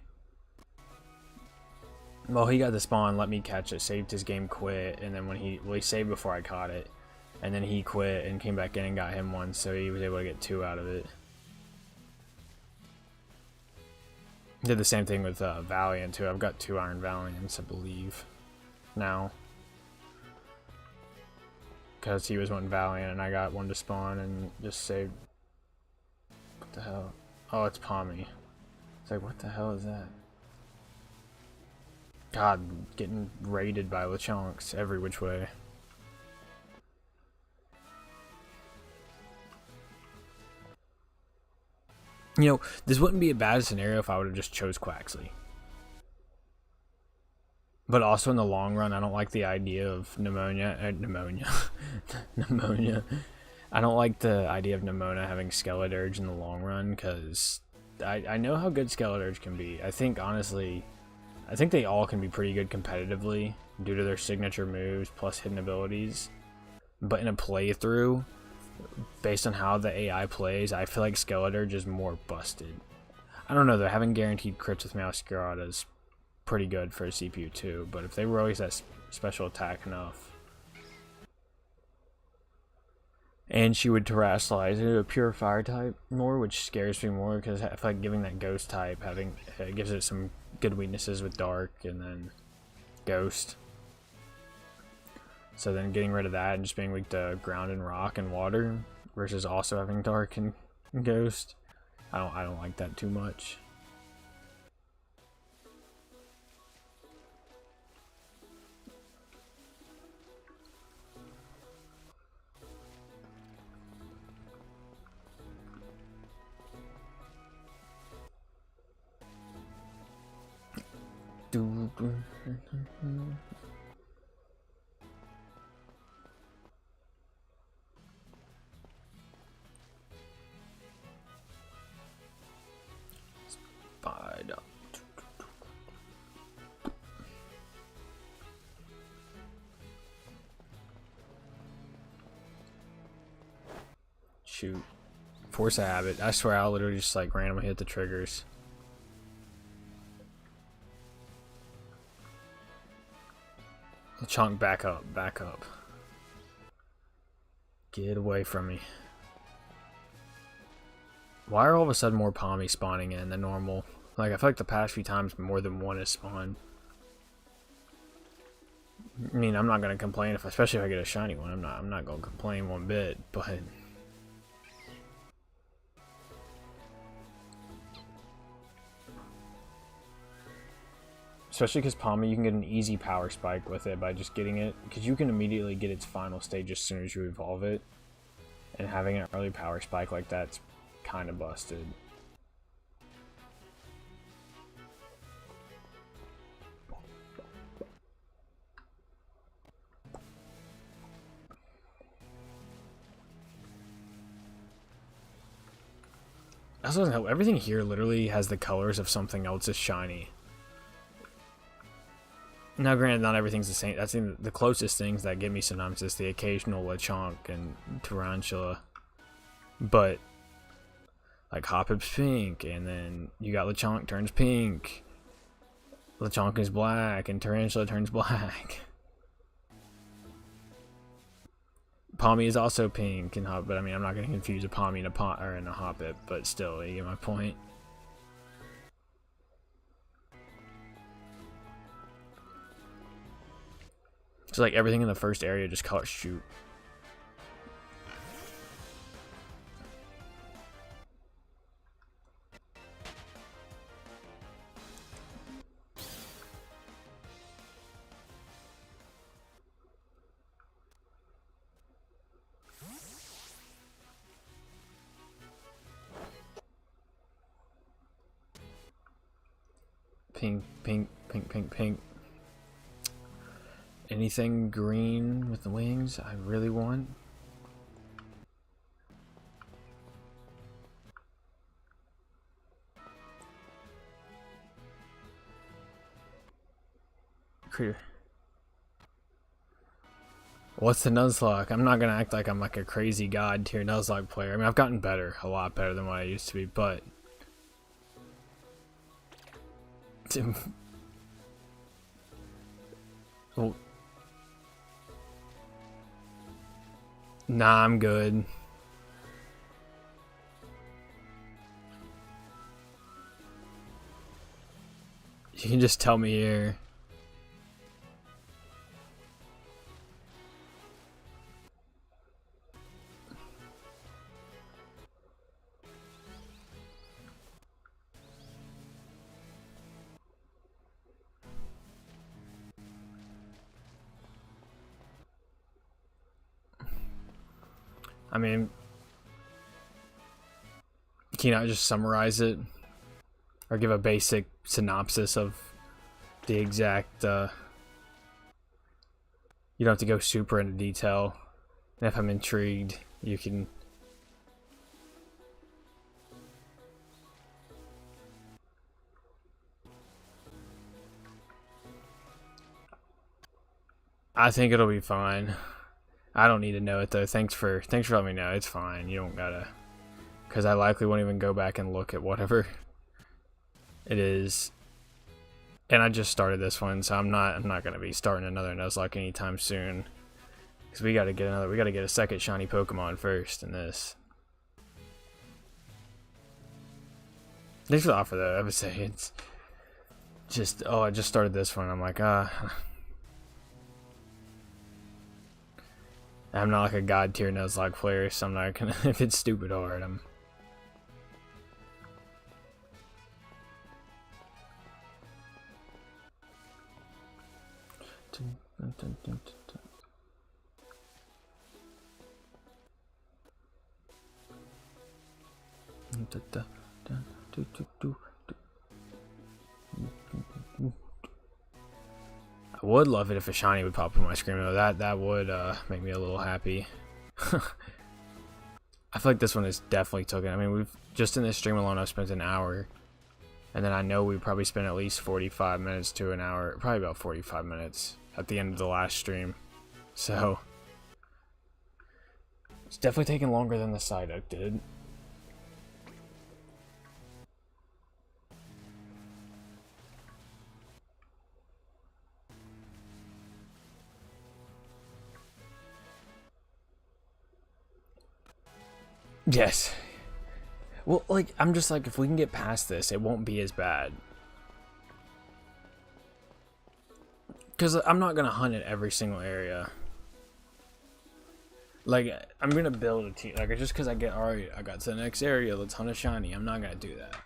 Well, he got the spawn, let me catch it, saved his game, quit, and then when he saved before I caught it, and then he quit and came back in and got him 1, so he was able to get 2 out of it. Did the same thing with Valiant too. I've got 2 Iron Valiants, I believe, now, because he was one Valiant and I got 1 to spawn and just saved. What the hell? Oh, it's Pommy. It's like, what the hell is that? God, getting raided by Lechonks every which way. You know, this wouldn't be a bad scenario if I would have just chose Quaxley. But also in the long run, I don't like the idea of pneumonia. Pneumonia. I don't like the idea of Nemona having Skeledirge in the long run, because I know how good Skeledirge can be. I think, honestly, I think they all can be pretty good competitively due to their signature moves plus hidden abilities. But in a playthrough, based on how the AI plays, I feel like Skeledirge is more busted. I don't know though, having guaranteed crits with Masquerada is pretty good for a CPU too, but if they release that special attack enough. And she would terrestrialize into a pure fire type more, which scares me more because I feel like giving that ghost type gives it some good weaknesses with dark and then ghost. So then getting rid of that and just being weak to ground and rock and water versus also having dark and ghost. I don't like that too much. Spider. Shoot. Force a habit. I swear I'll literally just like randomly hit the triggers. Chunk, back up, back up. Get away from me. Why are all of a sudden more Pommy spawning in than normal? Like, I feel like the past few times more than one has spawned. I mean, I'm not gonna complain especially if I get a shiny one. I'm not gonna complain one bit, but especially because Pommy, you can get an easy power spike with it by just getting it, because you can immediately get its final stage as soon as you evolve it, and having an early power spike like that's kind of busted. That doesn't help. Everything here literally has the colors of something else is shiny. Now, granted, not everything's the same. That's the closest things that give me sometimes is the occasional Lechonk and Tarantula. But, like, Hoppip's pink, and then you got Lechonk turns pink. Lechonk is black, and Tarantula turns black. Pommy is also pink and Hoppip, but I mean, I'm not going to confuse a Pommy and a Hoppip, but still, you get my point. So like everything in the first area just color shoot. Pink, pink, pink, pink, pink. Anything green with the wings I really want. What's the Nuzlocke? I'm not gonna act like I'm like a crazy god tier Nuzlocke player. I mean, I've gotten better, a lot better than what I used to be, but well, nah, I'm good. You can just tell me here. I mean, can you not just summarize it? Or give a basic synopsis of the exact, you don't have to go super into detail. And if I'm intrigued, you can... I think it'll be fine. I don't need to know it though. Thanks for letting me know. It's fine. You don't gotta, because I likely won't even go back and look at whatever it is. And I just started this one, so I'm not gonna be starting another Nuzlocke anytime soon. Because we gotta get a second shiny Pokemon first in this. Thanks for the offer though. I would say it's just, oh, I just started this one. I'm like, I'm not like a god tier Nuzlocke player, so I'm not gonna, if it's stupid hard, I'm... I would love it if a shiny would pop on my screen though. That would make me a little happy. I feel like this one is definitely taken. I mean, we've just in this stream alone I've spent an hour. And then I know we probably spent at least 45 minutes to an hour, probably about 45 minutes at the end of the last stream. So it's definitely taking longer than the Psyduck did. Yes. Well, like, I'm just like, if we can get past this, it won't be as bad. Because I'm not going to hunt in every single area. Like, I'm going to build a team. Like, just because I get, alright, I got to the next area, let's hunt a shiny. I'm not going to do that.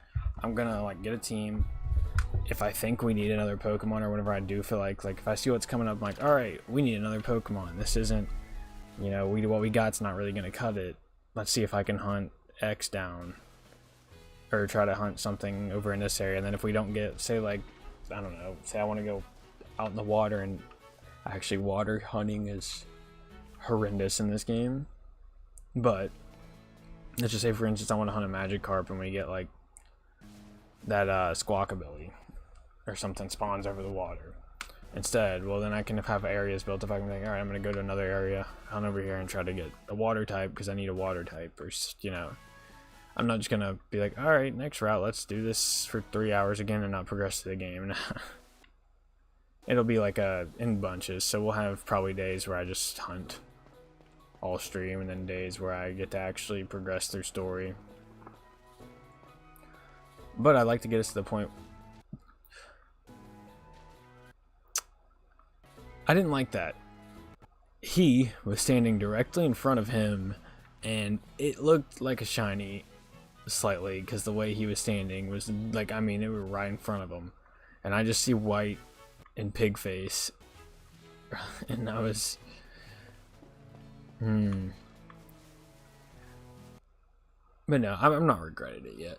I'm going to, like, get a team. If I think we need another Pokemon, or whenever I do feel like if I see what's coming up, I'm like, alright, we need another Pokemon. This isn't, you know, what we got's not really going to cut it. Let's see if I can hunt X down. Or try to hunt something over in this area. And then if we don't get, say, like, I don't know, say I want to go out in the water, and actually water hunting is horrendous in this game. But let's just say, for instance, I want to hunt a Magikarp and we get, like, that Squawk ability or something spawns over the water. Instead, well, then I can have areas built if I can think, alright, I'm going to go to another area, hunt over here and try to get a water type because I need a water type, or, you know. I'm not just gonna be like, alright, next route, let's do this for 3 hours again and not progress to the game. It'll be like in bunches, so we'll have probably days where I just hunt all stream, and then days where I get to actually progress through story. But I'd like to get us to the point. I didn't like that. He was standing directly in front of him, and it looked like a shiny slightly, because the way he was standing was like, I mean, it was right in front of him, and I just see white and pig face, and I was but no, I'm not regretting it yet.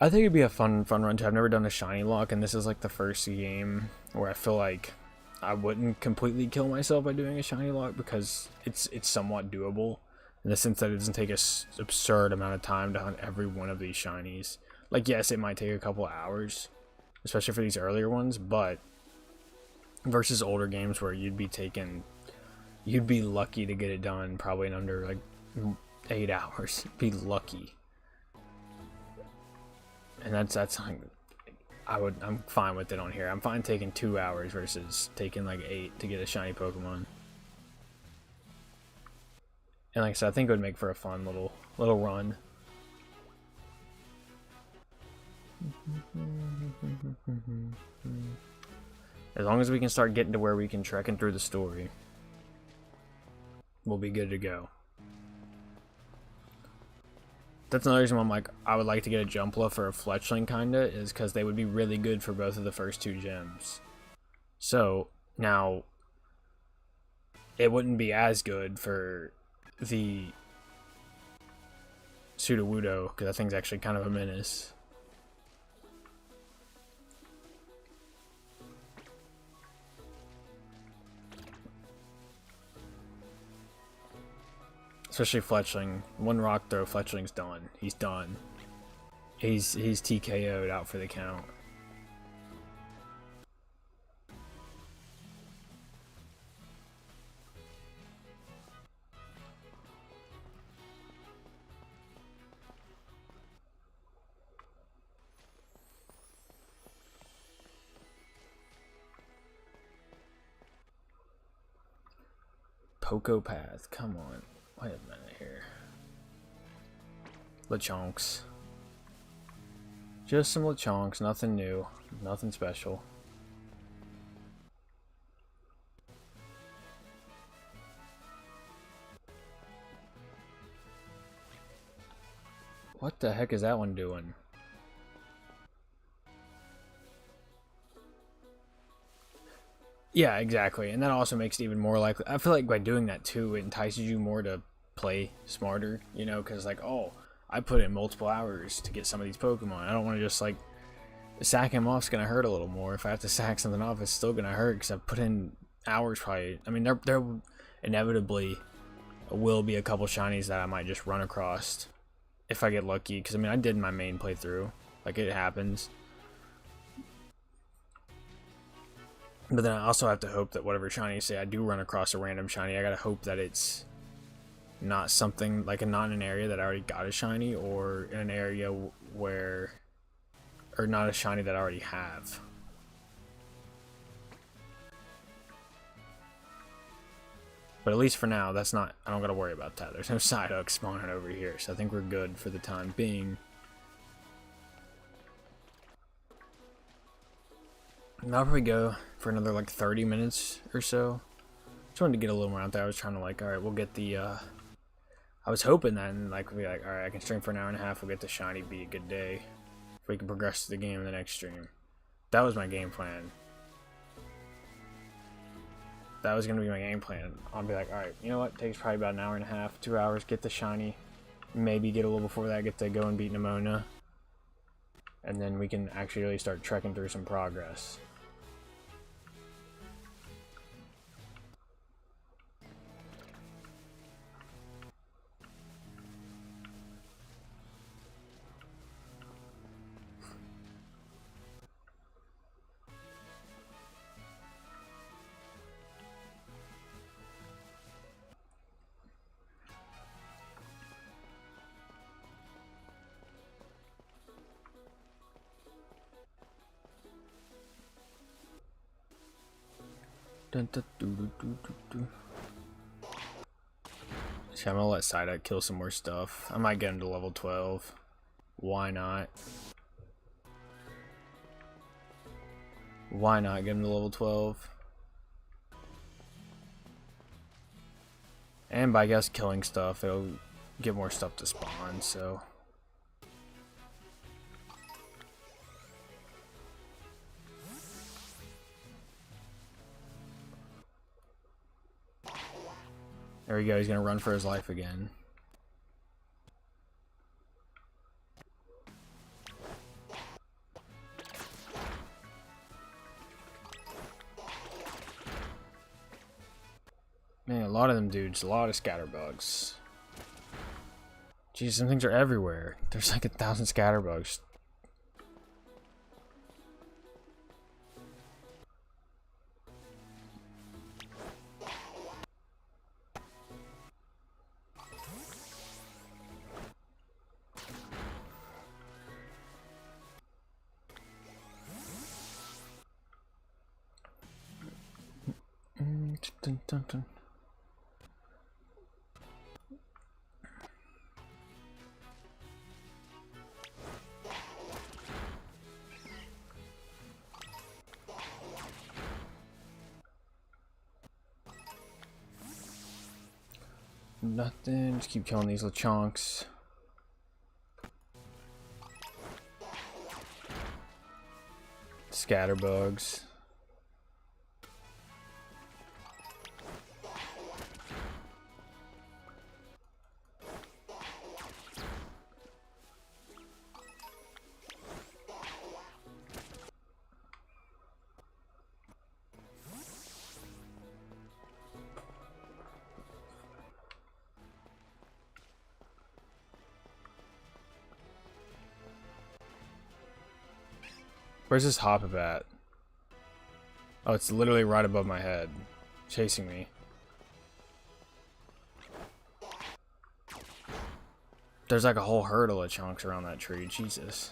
I think it'd be a fun run too. I've never done a shiny lock, and this is like the first game where I feel like I wouldn't completely kill myself by doing a shiny lock, because it's somewhat doable in the sense that it doesn't take a absurd amount of time to hunt every one of these shinies. Like, yes, it might take a couple hours, especially for these earlier ones, but versus older games where you'd be lucky to get it done probably in under like 8 hours. You'd be lucky. And that's something I'm fine with it on here. I'm fine taking 2 hours versus taking like 8 to get a shiny Pokemon. And like I said, I think it would make for a fun little run. As long as we can start getting to where we can trekking through the story, we'll be good to go. That's another reason why I'm like, I would like to get a Jumpla for a Fletchling, kinda, is because they would be really good for both of the first 2 gems. So, now, it wouldn't be as good for the Sudowoodo, because that thing's actually kind of a menace. Especially Fletchling. One rock throw, Fletchling's done. He's done. He's TKO'd, out for the count. Poco Path, come on. Wait a minute here. Lechonks. Just some Lechonks, nothing new, nothing special. What the heck is that one doing? Yeah, exactly. And that also makes it even more likely. I feel like by doing that too, it entices you more to play smarter, you know, because like, oh, I put in multiple hours to get some of these Pokemon. I don't want to just like sack him off's gonna hurt a little more. If I have to sack something off, it's still gonna hurt because I've put in hours probably. I mean, there inevitably will be a couple shinies that I might just run across if I get lucky, because I mean, I did my main playthrough. Like, it happens. But then I also have to hope that whatever shiny, say I do run across a random shiny, I gotta hope that it's not something like not in an area that I already got a shiny, or in an area where, or not a shiny that I already have. But at least for now, that's not, I don't gotta worry about that. There's no Psyduck spawning over here, so I think we're good for the time being. And I'll probably go for another like 30 minutes or so. Just wanted to get a little more out there. I was trying to like, alright, we'll get the, I was hoping that, like, we'll be like, alright, I can stream for an hour and a half, we'll get the shiny, be a good day. If we can progress to the game in the next stream. That was my game plan. That was gonna be my game plan. I'll be like, alright, you know what, takes probably about an hour and a half, 2 hours, get the shiny. Maybe get a little before that, get to go and beat Nimona. And then we can actually really start trekking through some progress. Dun, dun, doo, doo, doo, doo. See, I'm gonna let Psyduck kill some more stuff. I might get him to level 12. Why not? Why not get him to level 12? And by, I guess, killing stuff, it'll get more stuff to spawn, so... There we go, he's gonna run for his life again. Man, a lot of them dudes, a lot of scatterbugs. Jeez, some things are everywhere. There's like 1,000 scatterbugs. Dun, dun, dun. Nothing, just keep killing these little chunks. Scatterbugs. Where's this hop at? Oh, it's literally right above my head, chasing me. There's like a whole herd of chunks around that tree, Jesus.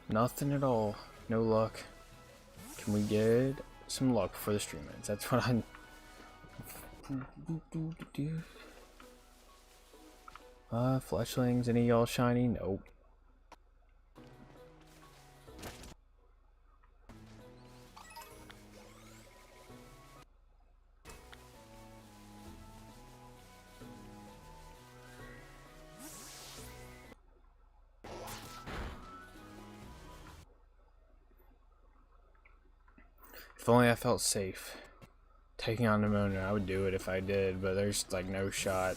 Nothing at all. No luck. Can we get some luck for the stream ends? That's what I'm... Fletchlings, any of y'all shiny? Nope. If only I felt safe taking on pneumonia, I would do it if I did, but there's like no shot.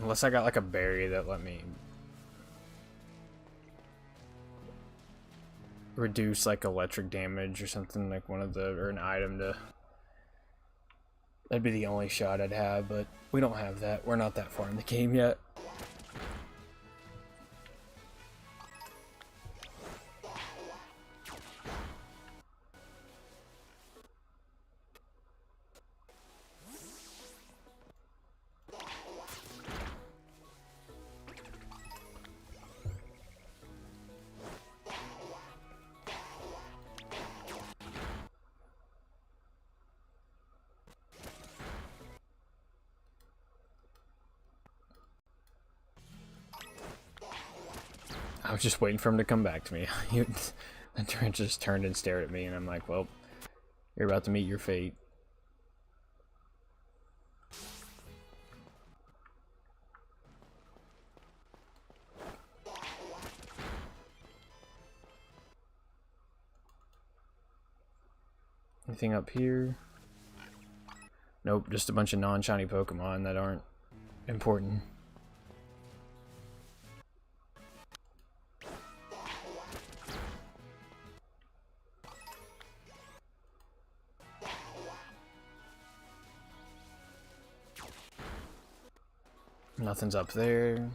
Unless I got like a berry that let me reduce like electric damage or something, like one of the, or an item to, that'd be the only shot I'd have, but we don't have that. We're not that far in the game yet. I was just waiting for him to come back to me. The trench just turned and stared at me, and I'm like, well, you're about to meet your fate. Anything up here? Nope, just a bunch of non-shiny Pokemon that aren't important. Nothing's up there.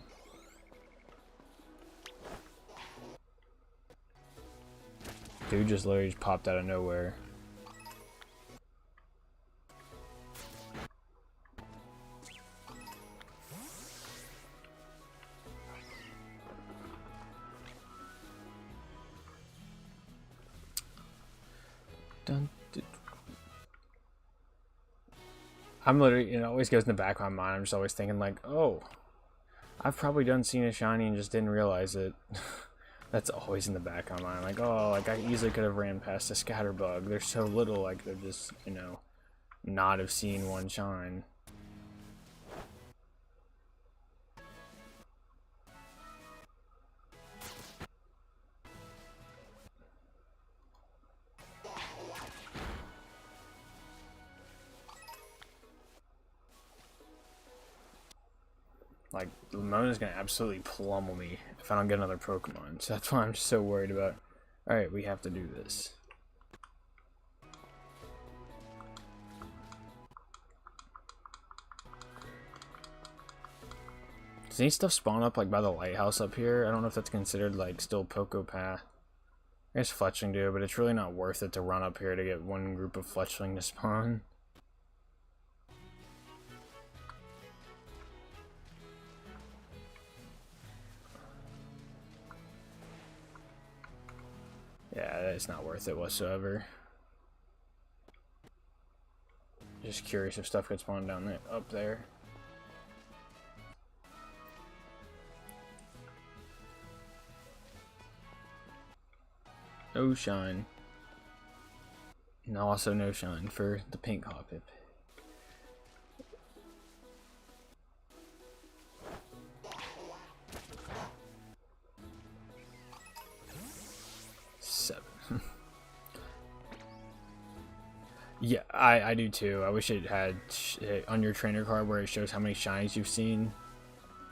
Dude just literally just popped out of nowhere. I'm literally, it always goes in the back of my mind. I'm just always thinking like, oh, I've probably done seen a shiny and just didn't realize it. That's always in the back of my mind. Like, oh, like I easily could have ran past a scatterbug. They're so little, like they're just, you know, not have seen one shine. Like, Lamona's gonna absolutely pummel me if I don't get another Pokemon. So that's why I'm so worried about. Alright, we have to do this. Does any stuff spawn up like by the lighthouse up here? I don't know if that's considered like still Poco Path. I guess Fletchling do, but it's really not worth it to run up here to get one group of Fletchling to spawn. Yeah, it's not worth it whatsoever. Just curious if stuff could spawn down there, up there. No shine. And also no shine for the pink Hoppip. Yeah, I do too. I wish it had on your trainer card where it shows how many shinies you've seen.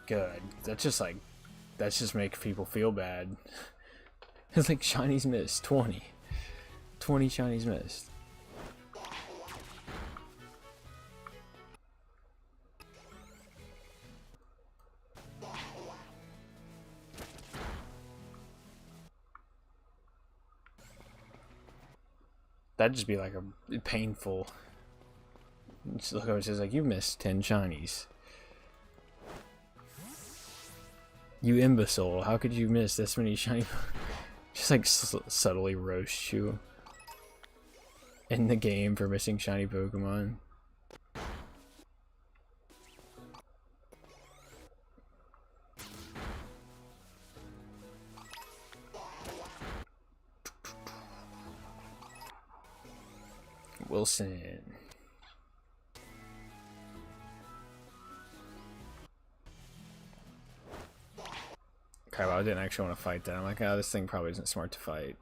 Good. That's just make people feel bad. It's like shinies missed 20 shinies missed. That'd just be like a painful. Just look how it says like you missed 10 shinies. You imbecile! How could you miss this many shiny? Just like subtly roast you in the game for missing shiny Pokemon. Wilson. Okay, well, I didn't actually want to fight that. I'm like, oh, this thing probably isn't smart to fight.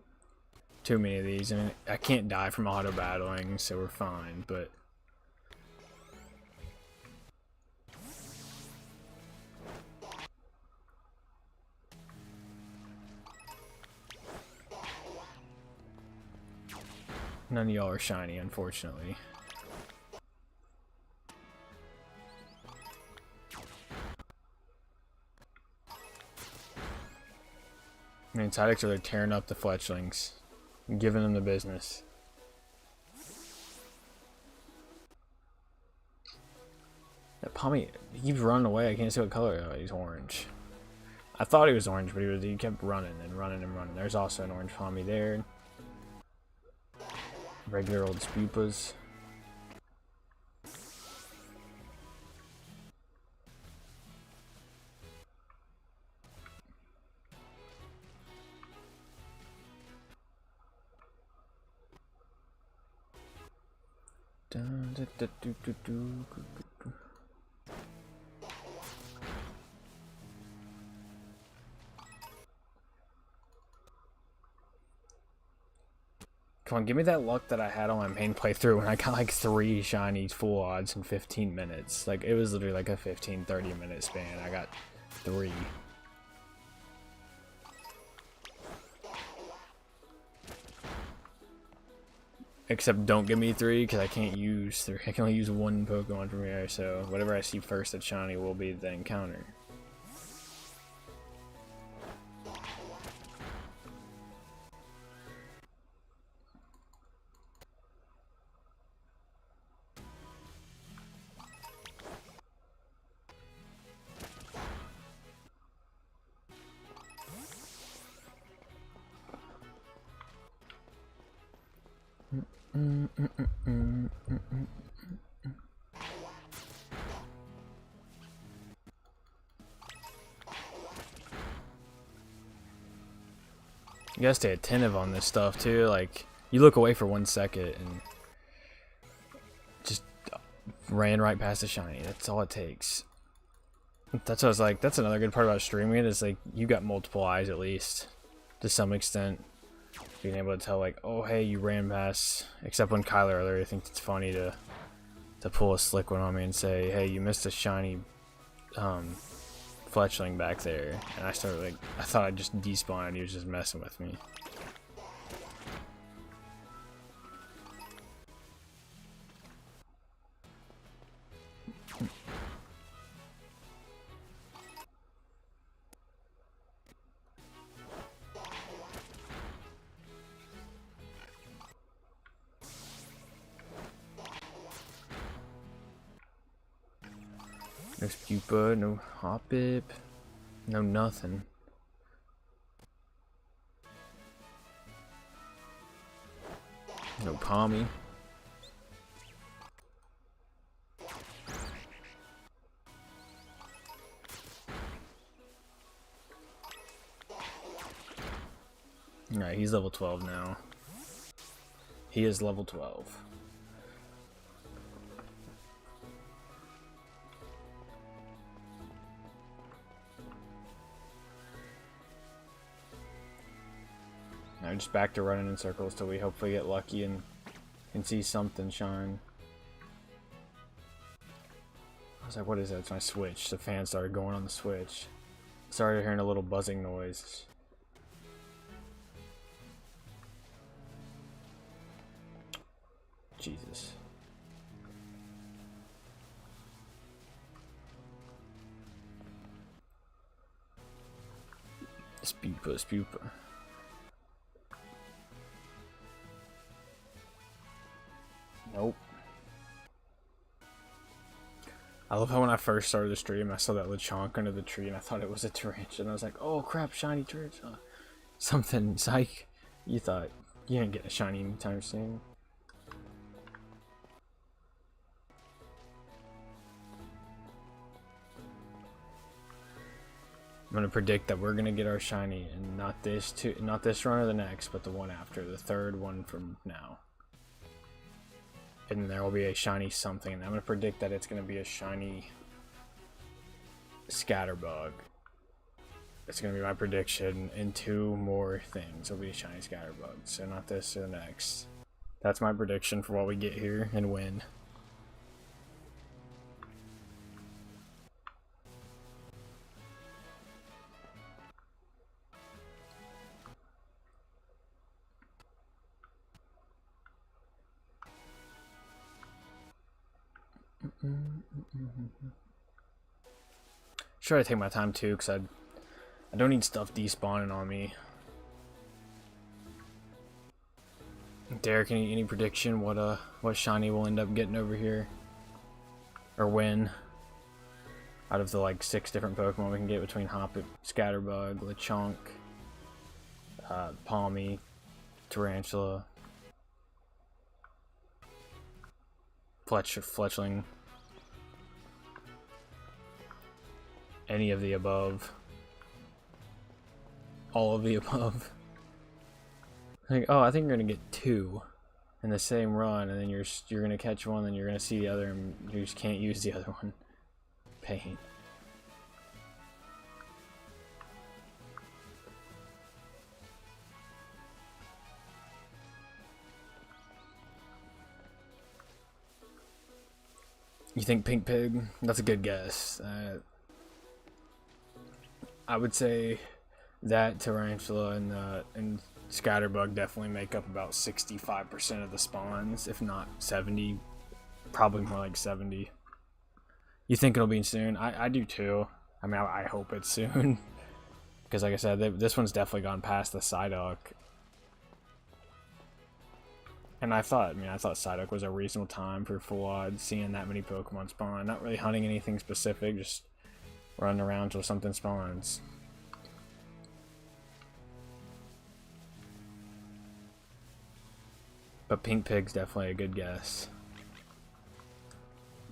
Too many of these. I mean, I can't die from auto battling, so we're fine, but. None of y'all are shiny, unfortunately. I mean, Psyducks are there tearing up the Fletchlings, and giving them the business. That Pommy, he keeps running away. I can't see what color. Oh, he's orange. I thought he was orange, but he kept running and running and running. There's also an orange Pommy there. Regular old Spupas. Come on, give me that luck that I had on my main playthrough when I got like 3 shinies full odds in 15 minutes. Like, it was literally like a 15-30 minute span. I got 3. Except don't give me 3 because I can't use 3. I can only use 1 Pokemon from here, so whatever I see first at shiny will be the encounter. You gotta stay attentive on this stuff too. Like, you look away for 1 second and just ran right past the shiny. That's all it takes. That's what I was like. That's another good part about streaming it, is like you got multiple eyes at least, to some extent. Being able to tell like, oh hey, you ran past. Except when Kyler earlier, I think it's funny to pull a slick one on me and say, hey, you missed a shiny fletchling back there, and I started like, I thought I'd just despawn and he was just messing with me. No Spupa, no Hoppip, no nothing. No Palmy. Alright, he's level 12 now. He is level 12. Now just back to running in circles till we hopefully get lucky and can see something shine. I was like, what is that? It's my switch. The fan started going on the switch. Started hearing a little buzzing noise. Jesus. Spupa. Nope. I love how when I first started the stream, I saw that Lechonk under the tree and I thought it was a tarantula. And I was like, oh crap, shiny tarantula. Something, psych. You thought you didn't get a shiny anytime soon. I'm gonna predict that we're gonna get our shiny, and not this run or the next, but the one after, the third one from now. And there will be a shiny something. And I'm gonna predict that it's gonna be a shiny Scatterbug. It's gonna be my prediction. In 2 more things, it'll be a shiny Scatterbug. So not this or the next. That's my prediction for what we get here and when. Try to take my time too, because I don't need stuff despawning on me. Derek, any prediction what shiny we'll end up getting over here, or when? Out of the like 6 different Pokemon we can get between Hoppip, Scatterbug, Lechonk, Palmy, Tarantula, Fletchling. Any of the above. All of the above. Like, oh, I think you're gonna get 2 in the same run, and then you're gonna catch one, then you're gonna see the other, and you just can't use the other one. Pain. You think Pink Pig? That's a good guess. I would say that Tarantula and Scatterbug definitely make up about 65% of the spawns, if not 70. Probably more like 70. You think it'll be soon? I do too. I mean, I hope it's soon. Because like I said, this one's definitely gone past the Psyduck. And I thought Psyduck was a reasonable time for full odds, seeing that many Pokemon spawn. Not really hunting anything specific, just running around till something spawns. But Pink Pig's definitely a good guess.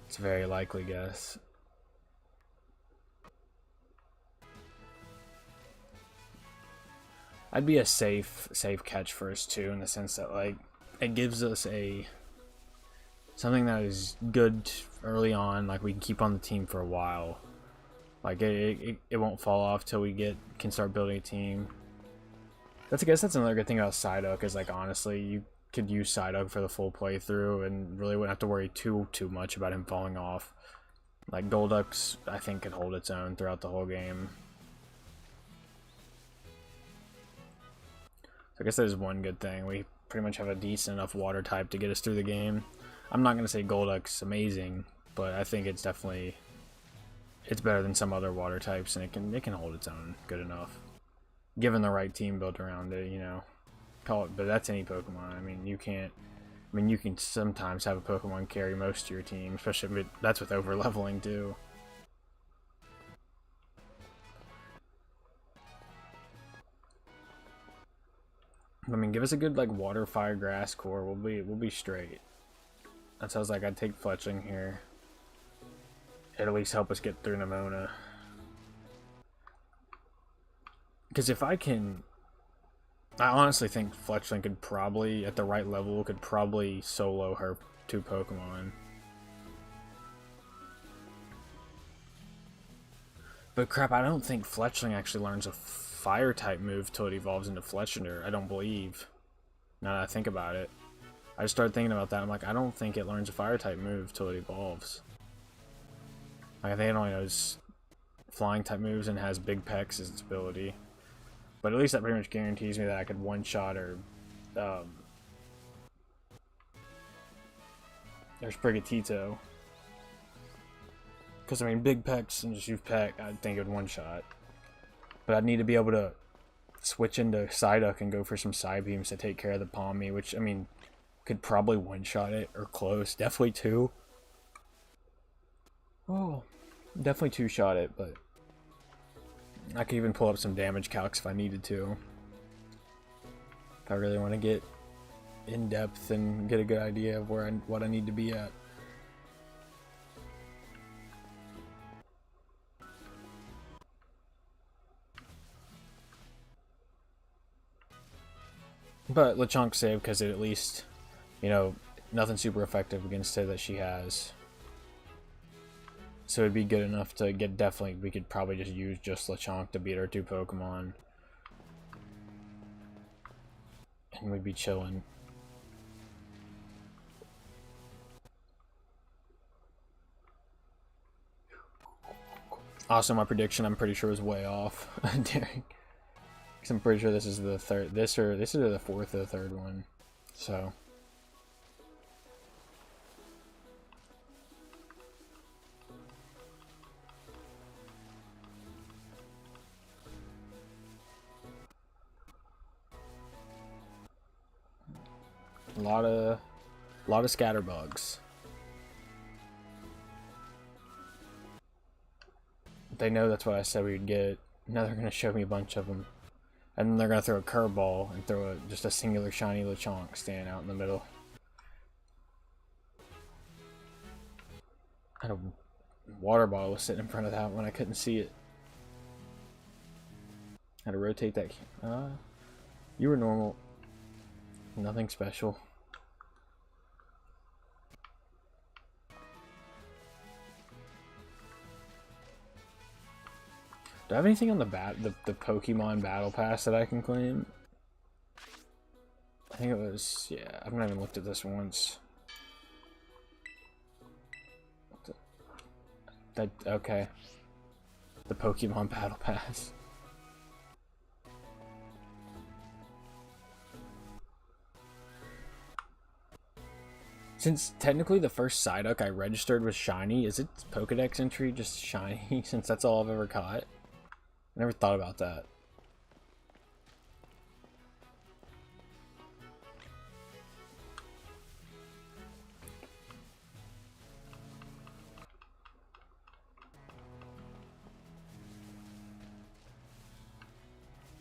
It's a very likely guess. I'd be a safe catch first too, in the sense that like it gives us a something that is good early on, like we can keep on the team for a while. Like it won't fall off till we can start building a team. I guess that's another good thing about Psyduck is, like, honestly, you could use Psyduck for the full playthrough and really wouldn't have to worry too much about him falling off. Like Golduck's, I think, could hold its own throughout the whole game. So I guess there's one good thing. We pretty much have a decent enough water type to get us through the game. I'm not gonna say Golduck's amazing, but I think it's definitely better than some other water types, and it can hold its own good enough, given the right team built around it. You know, call it. But that's any Pokemon. I mean, you can't. I mean, you can sometimes have a Pokemon carry most of your team, especially if that's with over leveling too. I mean, give us a good like water, fire, grass core. We'll be straight. That sounds like I'd take Fletchling here. It'd at least help us get through Nemona. Because if I can, I honestly think Fletchling could probably, at the right level, could probably solo her 2 Pokemon. But crap, I don't think Fletchling actually learns a fire type move till it evolves into Fletchinder. I don't believe. Now that I think about it. I just started thinking about that. I'm like, I don't think it learns a fire type move till it evolves. Like, I think it only knows flying type moves and has big pecs as its ability. But at least that pretty much guarantees me that I could one-shot or Sprigatito. Because, I mean, big pecs and just use peck, I'd think it would one-shot. But I'd need to be able to switch into Psyduck and go for some Psybeams to take care of the Palmy, which, I mean, could probably one-shot it or close. Definitely 2. Oh, definitely 2-shot it, but I could even pull up some damage calcs if I needed to. If I really want to get in depth and get a good idea of what I need to be at. But Lechonk saved because it at least, you know, nothing super effective against it that she has. So it'd be good enough to get, definitely, we could probably just use just Lechonk to beat our 2 Pokemon. And we'd be chilling. Also, my prediction, I'm pretty sure, was way off. Because I'm pretty sure this is the third, this is the 4th or the 3rd one. So. A lot of scatterbugs. They know that's what I said we'd get. Now they're gonna show me a bunch of them, and then they're gonna throw a curveball and throw just a singular shiny Lechonk standing out in the middle. I had a water bottle was sitting in front of that when I couldn't see it. Had to rotate that. You were normal. Nothing special. Do I have anything on the Pokemon Battle Pass that I can claim? I think it was, yeah, I've not even looked at this once. Okay. The Pokemon Battle Pass. Since technically the first Psyduck I registered was shiny, is its Pokedex entry just shiny since that's all I've ever caught? I never thought about that.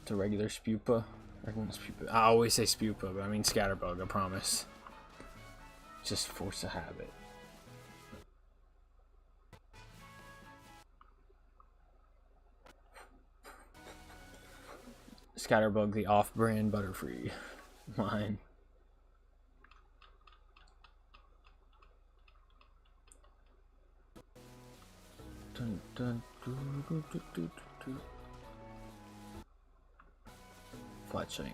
It's a regular Spupa. Or Spupa. I always say Spupa, but I mean Scatterbug, I promise. Just force a habit. Scatterbug, the off-brand Butterfree. Mine. Dun, dun, doo, doo, doo, doo, doo. Fletching.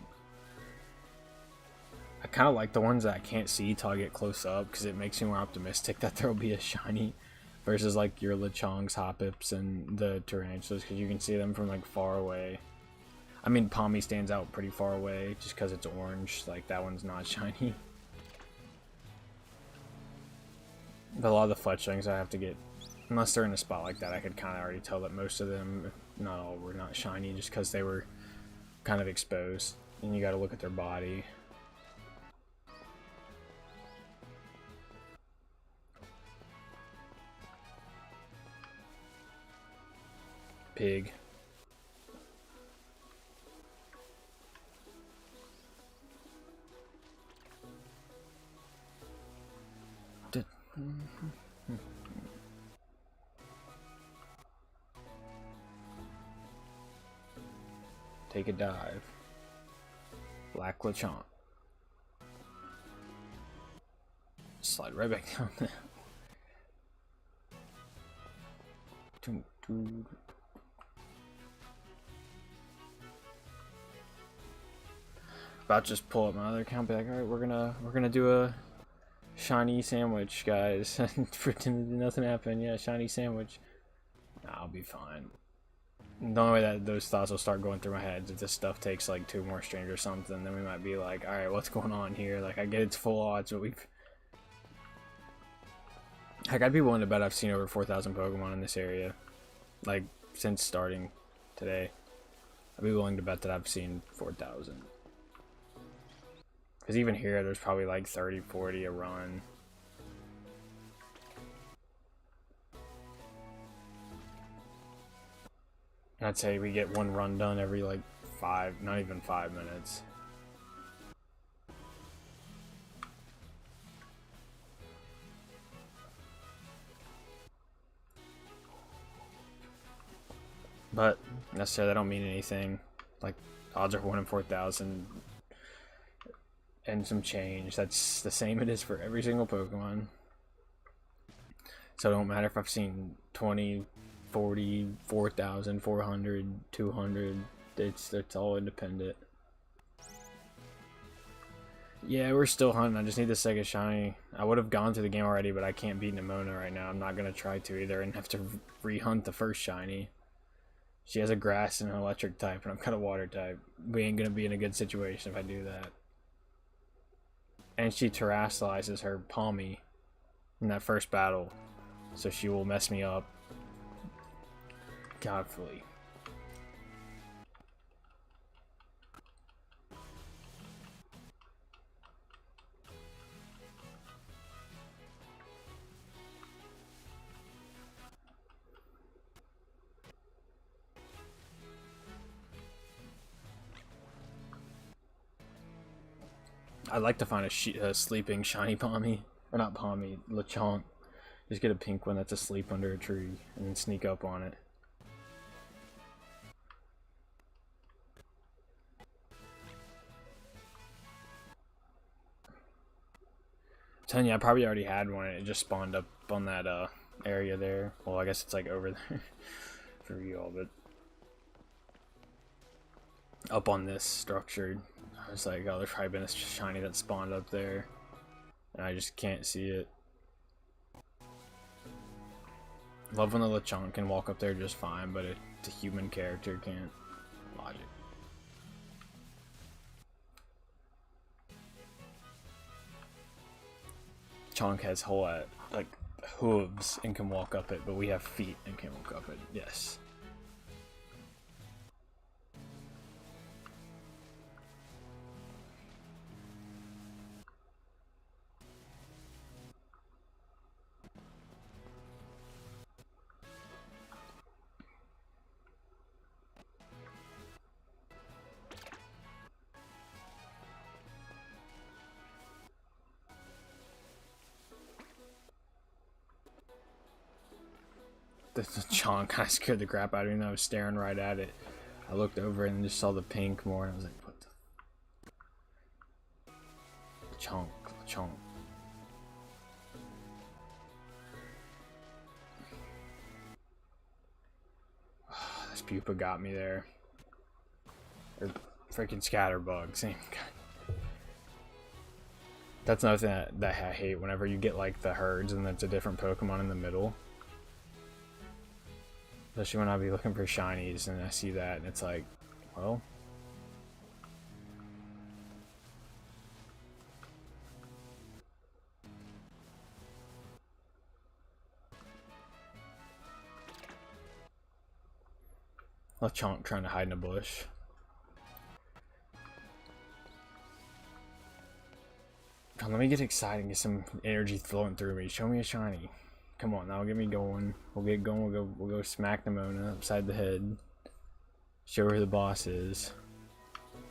I kind of like the ones that I can't see till I get close up because it makes me more optimistic that there will be a shiny versus like your Lechongs, Hoppips, and the Tarantulas because you can see them from like far away. I mean, Palmy stands out pretty far away just because it's orange. Like that one's not shiny. But a lot of the Fletchlings I have to get, unless they're in a spot like that, I could kind of already tell that most of them, if not all, were not shiny just because they were kind of exposed. And you got to look at their body. Pig. Take a dive. Black Lechonk. Slide right back down there. About to just pull up my other account, be like, alright, we're gonna do a shiny sandwich, guys. And pretend nothing happened. Yeah, shiny sandwich. Nah, I'll be fine. The only way that those thoughts will start going through my head is if this stuff takes like 2 more streams or something, then we might be like, alright, what's going on here? Like, I get it's full odds, but we've... Heck, I'd be willing to bet I've seen over 4,000 Pokemon in this area. Like, since starting today. I'd be willing to bet that I've seen 4,000. Because even here, there's probably like 30, 40 a run. And I'd say we get 1 run done every like 5, not even 5 minutes. But necessarily, that don't mean anything. Like, odds are 1 in 4,000 and some change. That's the same it is for every single Pokemon. So it don't matter if I've seen 20, 40, 4,000, 400, 200. It's all independent. Yeah, we're still hunting. I just need the second shiny. I would have gone through the game already, but I can't beat Nimona right now. I'm not going to try to either and have to re-hunt the first shiny. She has a grass and an electric type, and I'm kind of water type. We ain't going to be in a good situation if I do that. And she terrestrializes her Palmy in that first battle, so she will mess me up godfully. I'd like to find a sleeping shiny Palmy, or not Palmy, Lechonk. Just get a pink one that's asleep under a tree and then sneak up on it. I'm telling you, I probably already had one and it just spawned up on that area there. Well, I guess it's like over there for you all, but up on this structure. I was like, oh, there's probably been a shiny that spawned up there and I just can't see it. Love when the Lechonk can walk up there just fine, but the human character can't. Logic. Chonk has whole like hooves and can walk up it, but we have feet and can walk up it. Yes. The Chonk kind of scared the crap out of me, and I was staring right at it. I looked over and just saw the pink more, and I was like, what the? Chonk, Chonk. This pupa got me there. Or freaking scatterbug, same guy. That's another thing that I hate whenever you get like the herds and it's a different Pokemon in the middle. Especially when I be looking for shinies and I see that and it's like, well. Lechonk trying to hide in a bush. Let me get excited and get some energy flowing through me. Show me a shiny. Come on, that'll get me going. We'll get going. We'll go smack Nimona upside the head. Show her who the boss is.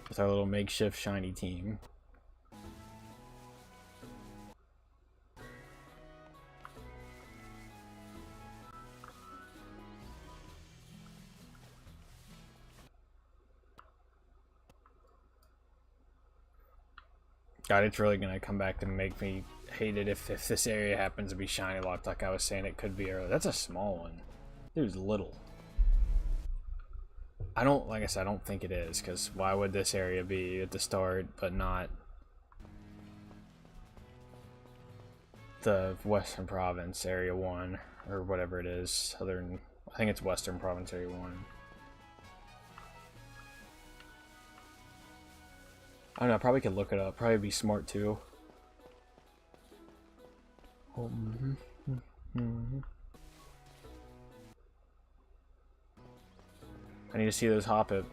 With our little makeshift shiny team. God, it's really gonna come back to make me hate it if this area happens to be shiny locked like I was saying it could be earlier. That's a small one. Dude's little. I don't, like I said, I don't think it is, because why would this area be at the start but not the Western Province Area 1 or whatever it is, Southern, I think it's Western Province Area 1. I don't know, I probably could look it up. Probably be smart too. I need to see those Hoppip.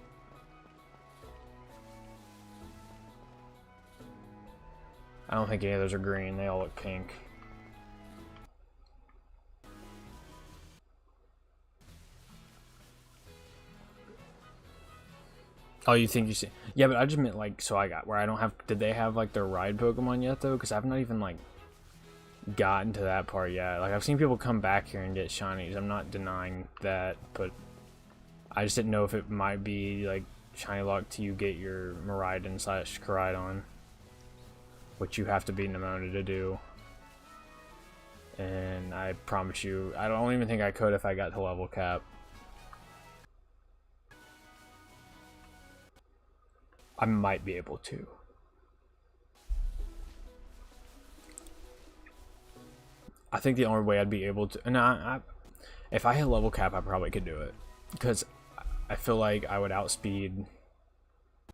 I don't think any of those are green. They all look pink. Oh, you think you see? Yeah, but I just meant like, so I got where I don't have. Did they have like their ride Pokemon yet though? Because I've not even like gotten to that part yet. Like I've seen people come back here and get shinies. I'm not denying that, but I just didn't know if it might be like shiny lock till you get your Miraidon / Koraidon, which you have to beat Nimona to do. And I promise you, I don't even think I could if I got to level cap. I might be able to. I think the only way I'd be able to, and if I hit level cap, I probably could do it, because I feel like I would outspeed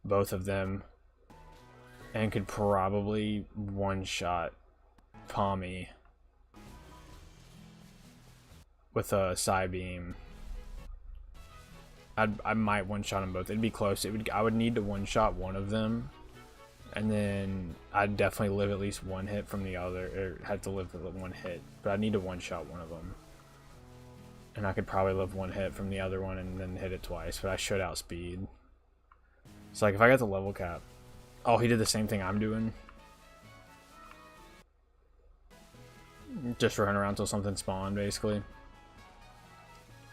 both of them, and could probably one-shot Palmy with a Psybeam. I might one-shot them both. It'd be close. I would need to one-shot one of them, and then I'd definitely live at least one hit from the other, or have to live with one hit. But I'd need to one-shot one of them, and I could probably live one hit from the other one and then hit it twice. But I should outspeed. So like if I got the level cap, oh, he did the same thing I'm doing. Just run around till something spawned, basically.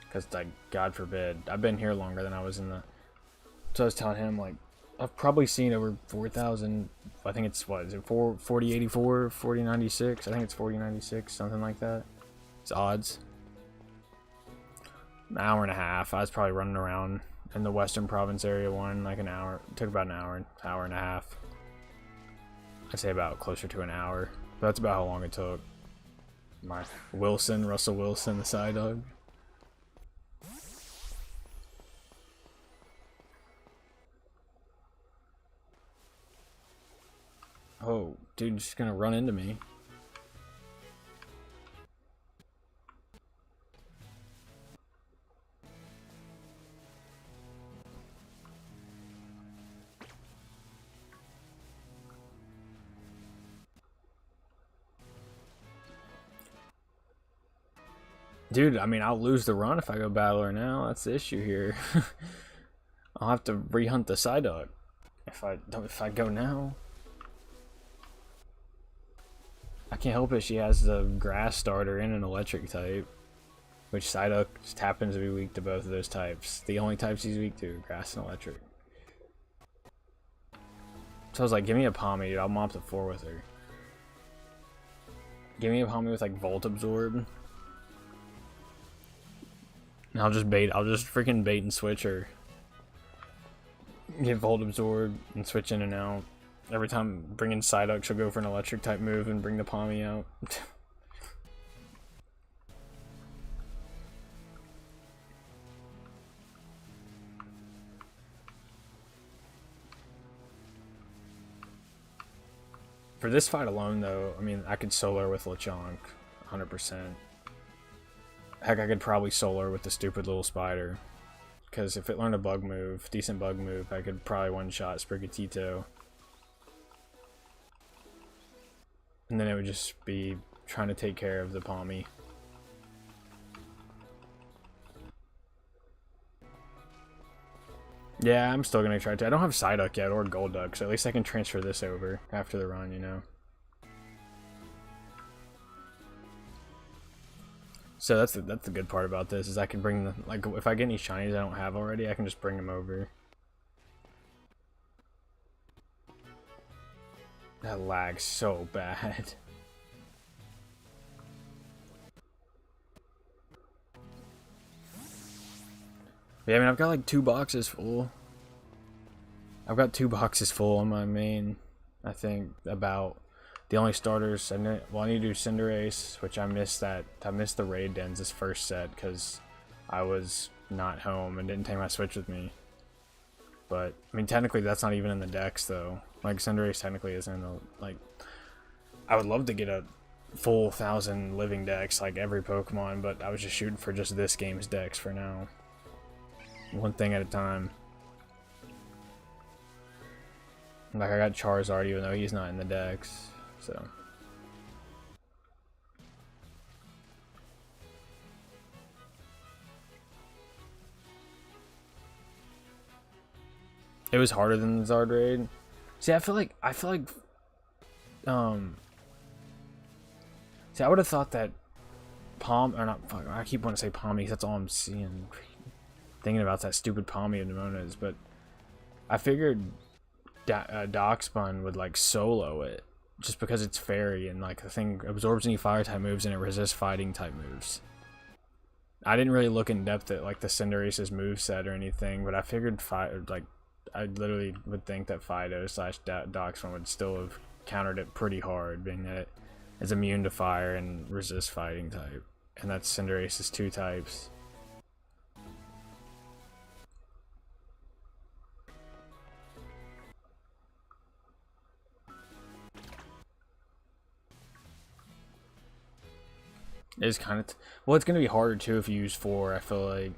Because, like, God forbid, I've been here longer than I was in the... So I was telling him, like, I've probably seen over 4,000... I think it's, what, is it 4084, 4096? I think it's 4096, something like that. It's odds. An hour and a half. I was probably running around in the Western Province Area 1, like an hour. It took about an hour and a half. I'd say about closer to an hour. But that's about how long it took. My Russell Wilson, the side dog. Oh, dude, just gonna run into me. Dude, I mean, I'll lose the run if I go battle her now. That's the issue here. I'll have to rehunt the Psyduck if I go now. I can't help it. She has the grass starter and an electric type, which Psyduck just happens to be weak to both of those types. The only types he's weak to, grass and electric. So I was like, give me a Palmy, dude. I'll mop the floor with her. Give me a Palmy with like Volt Absorb. And I'll just freaking bait and switch her. Get Volt Absorb and switch in and out. Every time bring in Psyduck, she'll go for an electric type move and bring the Palmy out. For this fight alone, though, I mean, I could solo with Lechonk, 100%. Heck, I could probably solo with the stupid little spider. Because if it learned a bug move, decent bug move, I could probably one-shot Sprigatito. And then it would just be trying to take care of the Palmy. Yeah, I'm still gonna try to. I don't have Psyduck yet or Golduck, so at least I can transfer this over after the run, you know. So that's the good part about this is I can bring the, like, if I get any shinies I don't have already, I can just bring them over. That lag's so bad. Yeah, I mean, I've got like 2 boxes full. I've got 2 boxes full on my main. I think about the only starters. I need to do Cinderace, which I missed that. I missed the raid dens this first set because I was not home and didn't take my Switch with me. But I mean, technically, that's not even in the decks though. Like Cinderace technically isn't in the, like. I would love to get a full 1,000 living decks like every Pokemon, but I was just shooting for just this game's decks for now. One thing at a time. Like I got Charizard even though he's not in the decks, so. It was harder than the Zard raid. See, I feel like see, I would have thought that I keep wanting to say Palmy, that's all I'm seeing. Thinking about that stupid Palmy of Nemonas, but I figured Darkspun would like solo it just because it's fairy and like the thing absorbs any fire type moves and it resists fighting type moves. I didn't really look in depth at like the Cinderace's moveset or anything, but I figured I literally would think that Fido / Darkspun would still have countered it pretty hard, being that it is immune to fire and resists fighting type, and that's Cinderace's 2 types. It's kind of well, it's gonna be harder too if you use 4. I feel like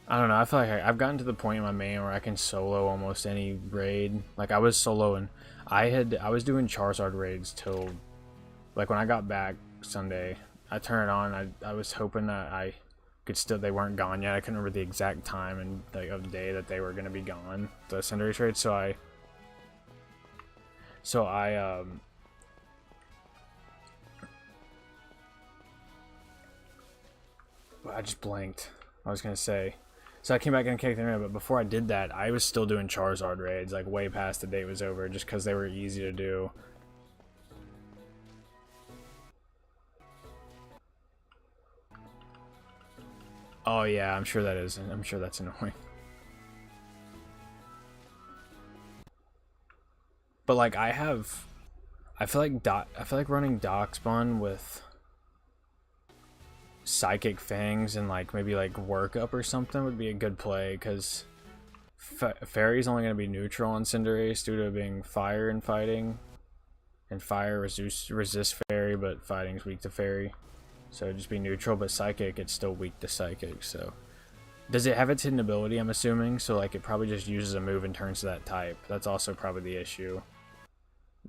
I don't know. I feel like I've gotten to the point in my main where I can solo almost any raid. Like I was soloing, I was doing Charizard raids till like when I got back Sunday. I turned it on. I was hoping that I could still they weren't gone yet. I couldn't remember the exact time and like of the day that they were gonna be gone. The Cinderace raid. So I just blanked. I was gonna say. So I came back and kicked them in, but before I did that, I was still doing Charizard raids, like way past the date was over, just because they were easy to do. Oh yeah, I'm sure that's annoying. But like I feel like running Darkspun with Psychic Fangs and like maybe like Work Up or something would be a good play, because Fairy's only going to be neutral on Cinderace due to being fire and fighting, and fire resists Fairy but fighting's weak to Fairy, so it'd just be neutral, but Psychic it's still weak to Psychic. So does it have its hidden ability, I'm assuming? So like it probably just uses a move and turns to that type. That's also probably the issue.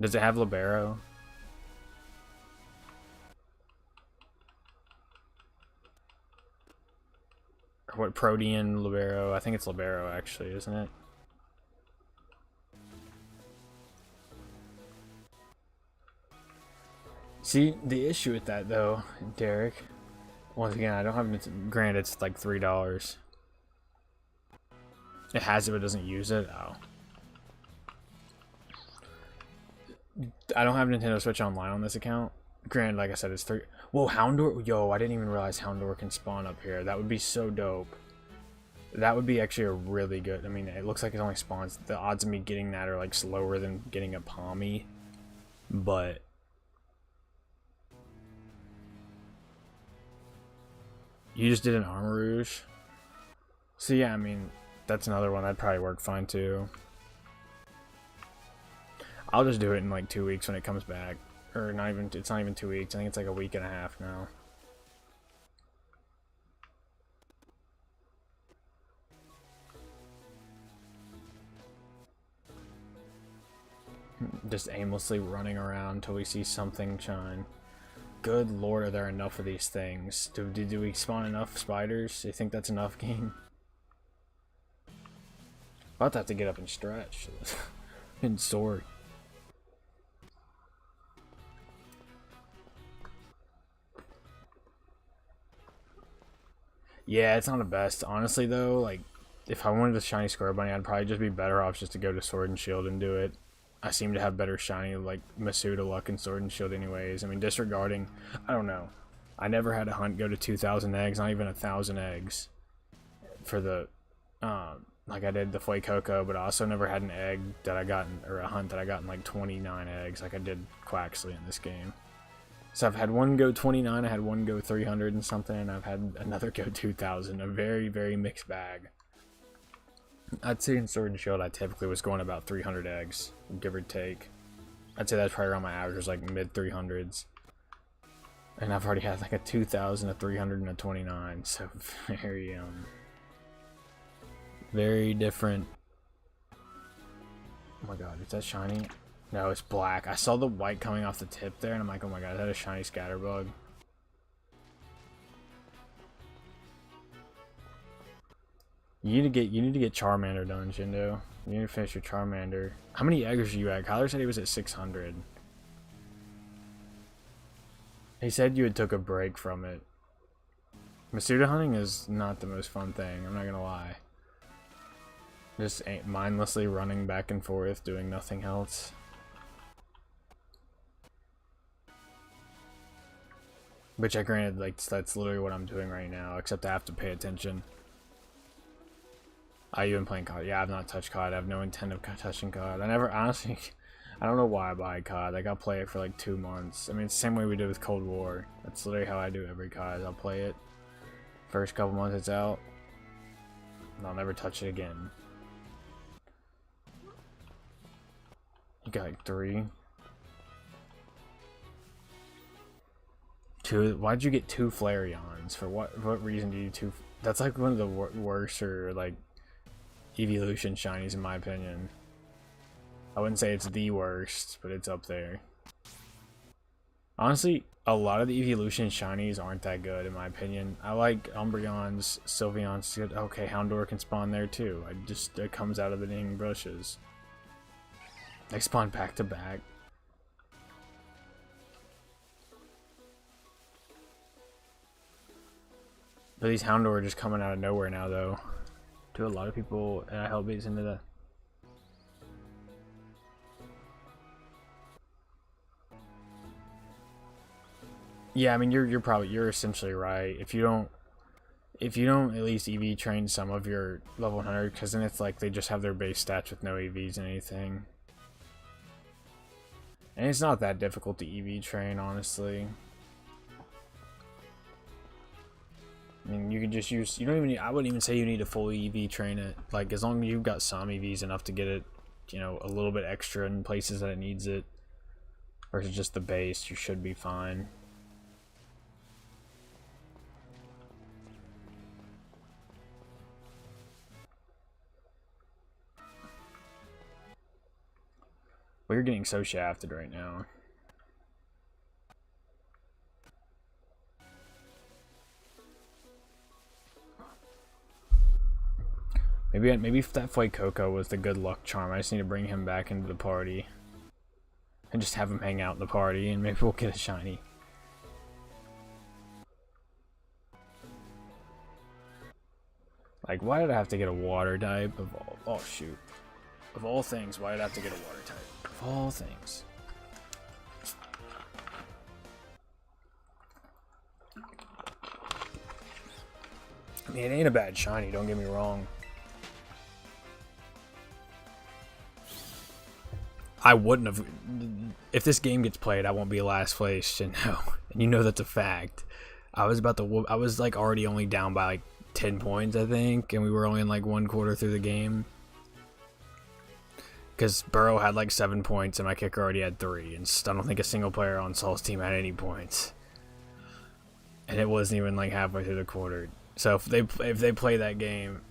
Does it have Libero? What, Protean, Libero? I think it's Libero actually, isn't it? See, the issue with that though, Derek, once again, I don't have it, granted it's like $3. It has it but doesn't use it. Oh. I don't have Nintendo Switch Online on this account, Granted, like I said, it's 3. Whoa, Houndor. Yo, I didn't even realize Houndor can spawn up here. That would be so dope. That would be actually a really good. I mean, it looks like it only spawns. The odds of me getting that are like slower than getting a Pommy. But you just did an Armor Rouge. So yeah, I mean, that's another one that'd probably work fine too. I'll just do it in like 2 weeks when it comes back. Or not even, it's not even 2 weeks. I think it's like a week and a half now. Just aimlessly running around until we see something shine. Good lord, are there enough of these things? Do we spawn enough spiders? Do you think that's enough, game? About to have to get up and stretch. And soar. Yeah, it's not the best. Honestly, though, like, if I wanted a shiny Square Bunny, I'd probably just be better off just to go to Sword and Shield and do it. I seem to have better shiny, like, Masuda luck in Sword and Shield anyways. I mean, disregarding, I don't know. I never had a hunt go to 2,000 eggs, not even 1,000 eggs. For the, like I did the Fuecoco, but I also never had an egg that I got, or a hunt that I got in, like, 29 eggs, like I did Quaxley in this game. So I've had one go 29, I had one go 300 and something, and I've had another go 2,000. A very, very mixed bag. I'd say in Sword and Shield I typically was going about 300 eggs, give or take. I'd say that's probably around my average, was like mid 300s. And I've already had like a 2,000, a 300, and a 29, so very different. Oh my god, is that shiny? No, it's black. I saw the white coming off the tip there, and I'm like, oh my god, is that a shiny Scatterbug? You need to get Charmander done, Shindo. You need to finish your Charmander. How many eggs are you at? Kyler said he was at 600. He said you had took a break from it. Masuda hunting is not the most fun thing, I'm not gonna lie. Just mindlessly running back and forth, doing nothing else. Which I granted, like, that's literally what I'm doing right now, except I have to pay attention. I even playing COD. Yeah, I've not touched COD. I have no intent of touching COD. I never, honestly, I don't know why I buy COD. Like, I'll play it for like 2 months. I mean, it's the same way we did with Cold War. That's literally how I do every COD. I'll play it. First couple months it's out, and I'll never touch it again. You got like 3. 2. Why'd you get 2 Flareons? For what reason do you 2? That's like one of the worst or like evolution shinies in my opinion. I wouldn't say it's the worst, but it's up there. Honestly, a lot of the evolution shinies aren't that good in my opinion. I like Umbreons, Sylveon's good. Okay, Houndor can spawn there too. It comes out of the dang bushes. They spawn back to back. But these Houndor are just coming out of nowhere now, though. To a lot of people, and I hope it's into that. Yeah, I mean you're essentially right. If you don't at least EV train some of your level 100, because then it's like they just have their base stats with no EVs and anything. And it's not that difficult to EV train, honestly. I mean, you can just use, you don't even need, I wouldn't even say you need to fully EV train it. Like, as long as you've got some EVs enough to get it, you know, a little bit extra in places that it needs it, versus just the base, you should be fine. We're getting so shafted right now. Maybe if that Fuecoco was the good luck charm, I just need to bring him back into the party. And just have him hang out in the party, and maybe we'll get a shiny. Like, why did I have to get a water type? Oh shoot. Of all things, why did I have to get a water type? Of all things. mean, it ain't a bad shiny, don't get me wrong. I wouldn't have... If this game gets played, I won't be last place, you know. And you know that's a fact. I was like already only down by like 10 points, I think. And we were only in like 1/4 through the game. Because Burrow had like 7 points and my kicker already had 3. And I don't think a single player on Saul's team had any points. And it wasn't even like halfway through the quarter. So if they play that game,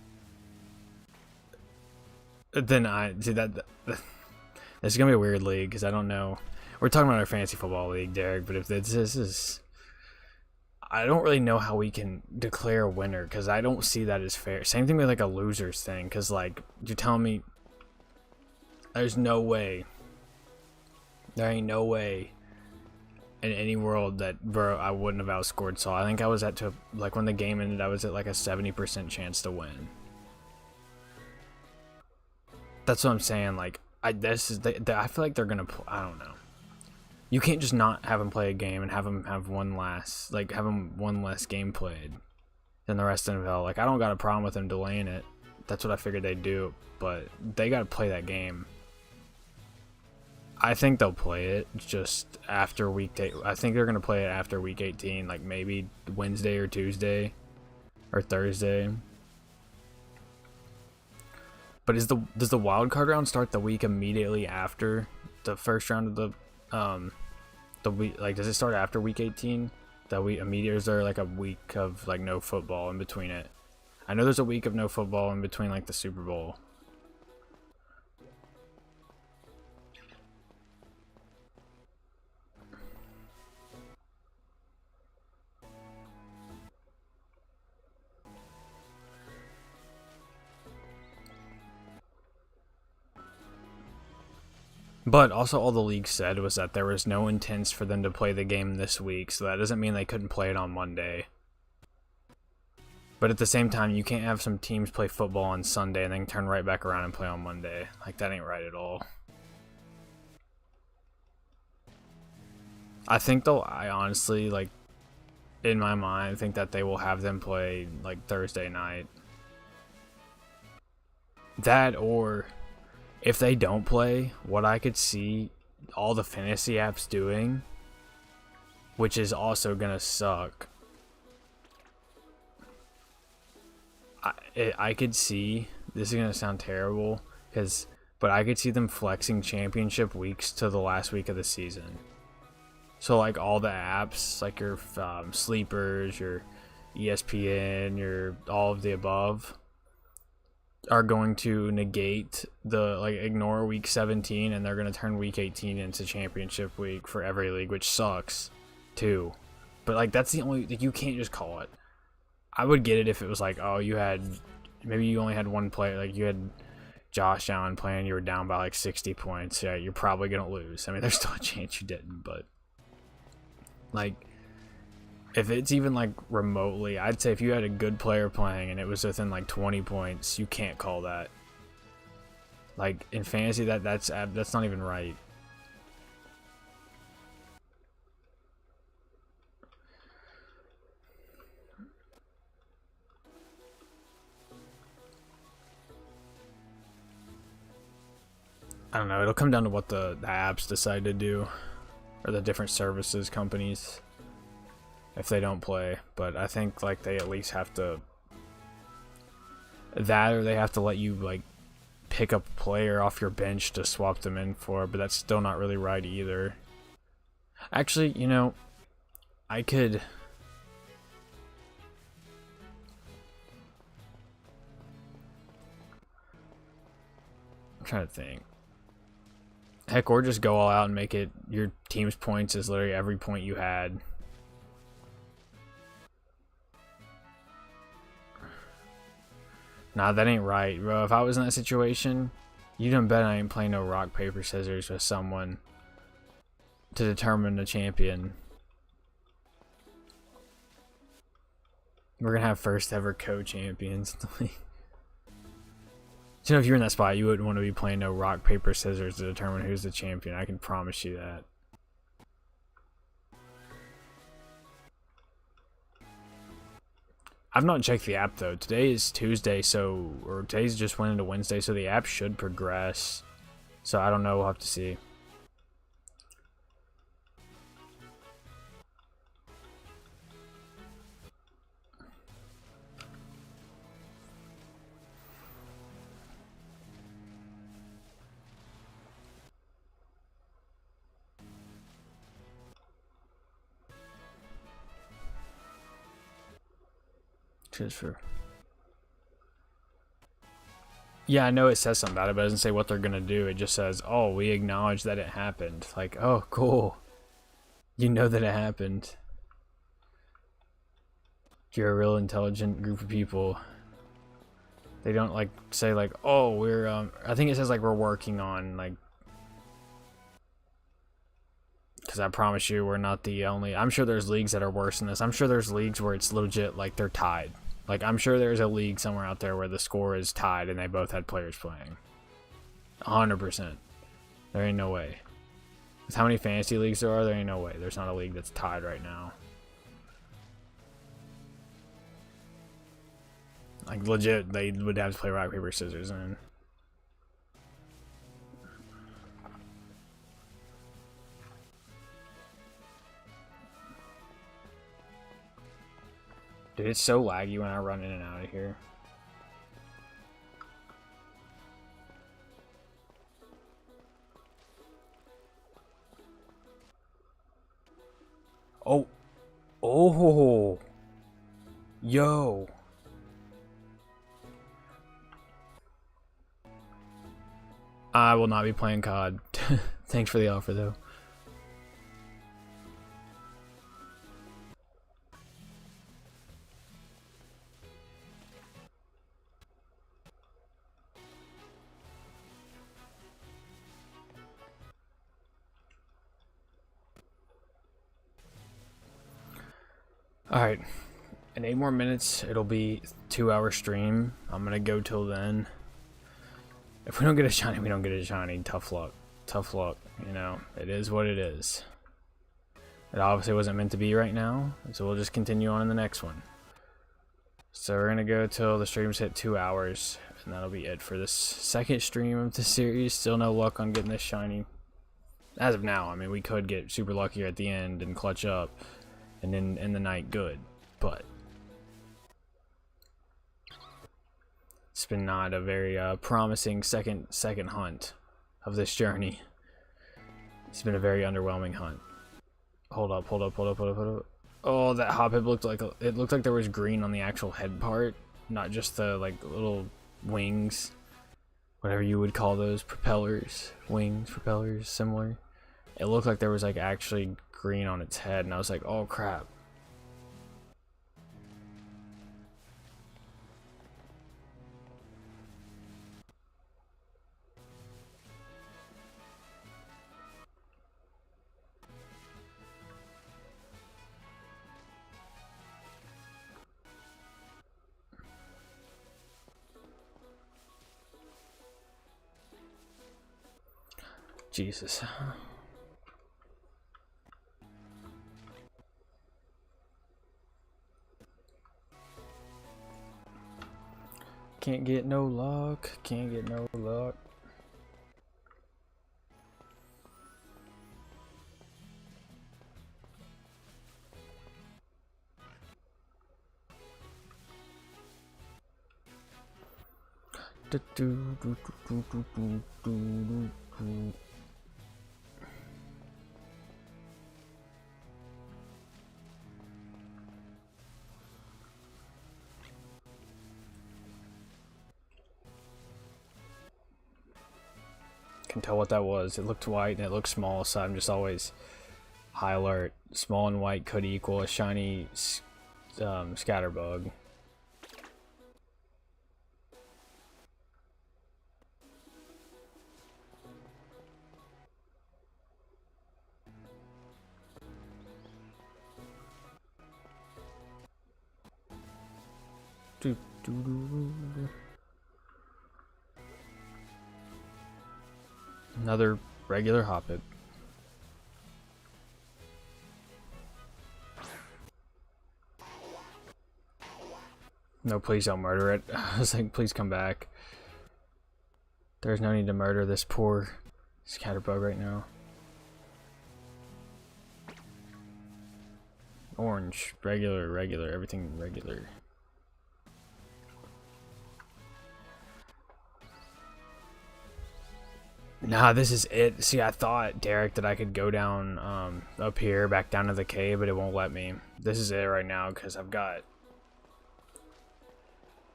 then I see that this is gonna be a weird league because I don't know. We're talking about our fantasy football league, Derek, but if this is, I don't really know how we can declare a winner because I don't see that as fair. Same thing with like a losers thing, because like you're telling me there's no way, there ain't no way in any world that I wouldn't have outscored Saul. I think I was like when the game ended, I was at like a 70% chance to win. That's what I'm saying. Like I feel like they're gonna. I don't know. You can't just not have them play a game and have them have one less game played than the rest of the NFL. Like I don't got a problem with them delaying it. That's what I figured they'd do, but they got to play that game. I think they'll play it just after week 8. I think they're gonna play it after week 18, like maybe Wednesday or Tuesday or Thursday. But does the wild card round start the week immediately after the first round of the week? Like, does it start after week 18? That week immediately, or is there like a week of like no football in between it? I know there's a week of no football in between like the Super Bowl. But also all the league said was that there was no intents for them to play the game this week, so that doesn't mean they couldn't play it on Monday. But at the same time, you can't have some teams play football on Sunday and then turn right back around and play on Monday. Like, that ain't right at all. I honestly, like, in my mind, think that they will have them play, like, Thursday night. That, or if they don't play, what I could see all the fantasy apps doing, which is also gonna suck. I could see, this is gonna sound terrible, but I could see them flexing championship weeks to the last week of the season. So like all the apps, like your sleepers, your ESPN, your all of the above, are going to negate ignore week 17, and they're going to turn week 18 into championship week for every league, which sucks too. But like that's the only, like, you can't just call it. I would get it if it was like, oh, maybe you only had one player, like you had Josh Allen playing, you were down by like 60 points. Yeah, you're probably going to lose. I mean, there's still a chance you didn't, but like if it's even like remotely, I'd say if you had a good player playing and it was within like 20 points, you can't call that. Like in fantasy, that's not even right. I don't know. It'll come down to what the apps decide to do, or the different services companies, if they don't play. But I think like they at least have to or they have to let you like pick up a player off your bench to swap them in for, but that's still not really right either. Actually, you know, I'm trying to think. Heck, or just go all out and make it your team's points is literally every point you had. Nah, that ain't right, bro. If I was in that situation, you done bet I ain't playing no rock, paper, scissors with someone to determine the champion. We're gonna have first ever co-champions. You know, if you're in that spot, you wouldn't want to be playing no rock, paper, scissors to determine who's the champion. I can promise you that. I've not checked the app though. Today is Tuesday, or today's just went into Wednesday, so the app should progress. So I don't know, we'll have to see. Transfer. Yeah, I know it says something about it, but it doesn't say what they're gonna do. It just says, oh, we acknowledge that it happened. Like, oh, cool. You know that it happened. You're a real intelligent group of people. They don't like say like, oh, we're I think it says like we're working on like, because I promise you we're not the only. I'm sure there's leagues that are worse than this. I'm sure there's leagues where it's legit like they're tied. Like, I'm sure there's a league somewhere out there where the score is tied and they both had players playing. 100%. There ain't no way. With how many fantasy leagues there ain't no way. There's not a league that's tied right now. Like, legit, they would have to play rock, paper, scissors, and... Dude, it's so laggy when I run in and out of here. Oh. Oh. Yo. I will not be playing COD. Thanks for the offer, though. Alright, in 8 more minutes, it'll be a 2-hour stream. I'm gonna go till then. If we don't get a shiny, we don't get a shiny. Tough luck. Tough luck, you know. It is what it is. It obviously wasn't meant to be right now, so we'll just continue on in the next one. So we're gonna go till the streams hit 2 hours, and that'll be it for this second stream of the series. Still no luck on getting this shiny. As of now, I mean, we could get super lucky at the end and clutch up. And then in the night, good, but it's been not a very promising second hunt of this journey. It's been a very underwhelming hunt. Hold up. Oh, that hop head looked like it looked like there was green on the actual head part, not just the like little wings, whatever you would call those, propellers, wings, propellers, similar. It looked like there was like actually green on its head, and I was like, oh crap. Jesus. Can't get no luck. Can't get no luck. Can tell what that was. It looked white and it looked small, so I'm just always high alert. Small and white could equal a shiny scatterbug. Another regular hoppet. No, please don't murder it. I was like, please come back. There's no need to murder this poor scatterbug right now. Orange, regular, regular, everything regular. Nah, this is it. See, I thought, Derek, that I could go down up here, back down to the cave, but it won't let me. This is it right now, because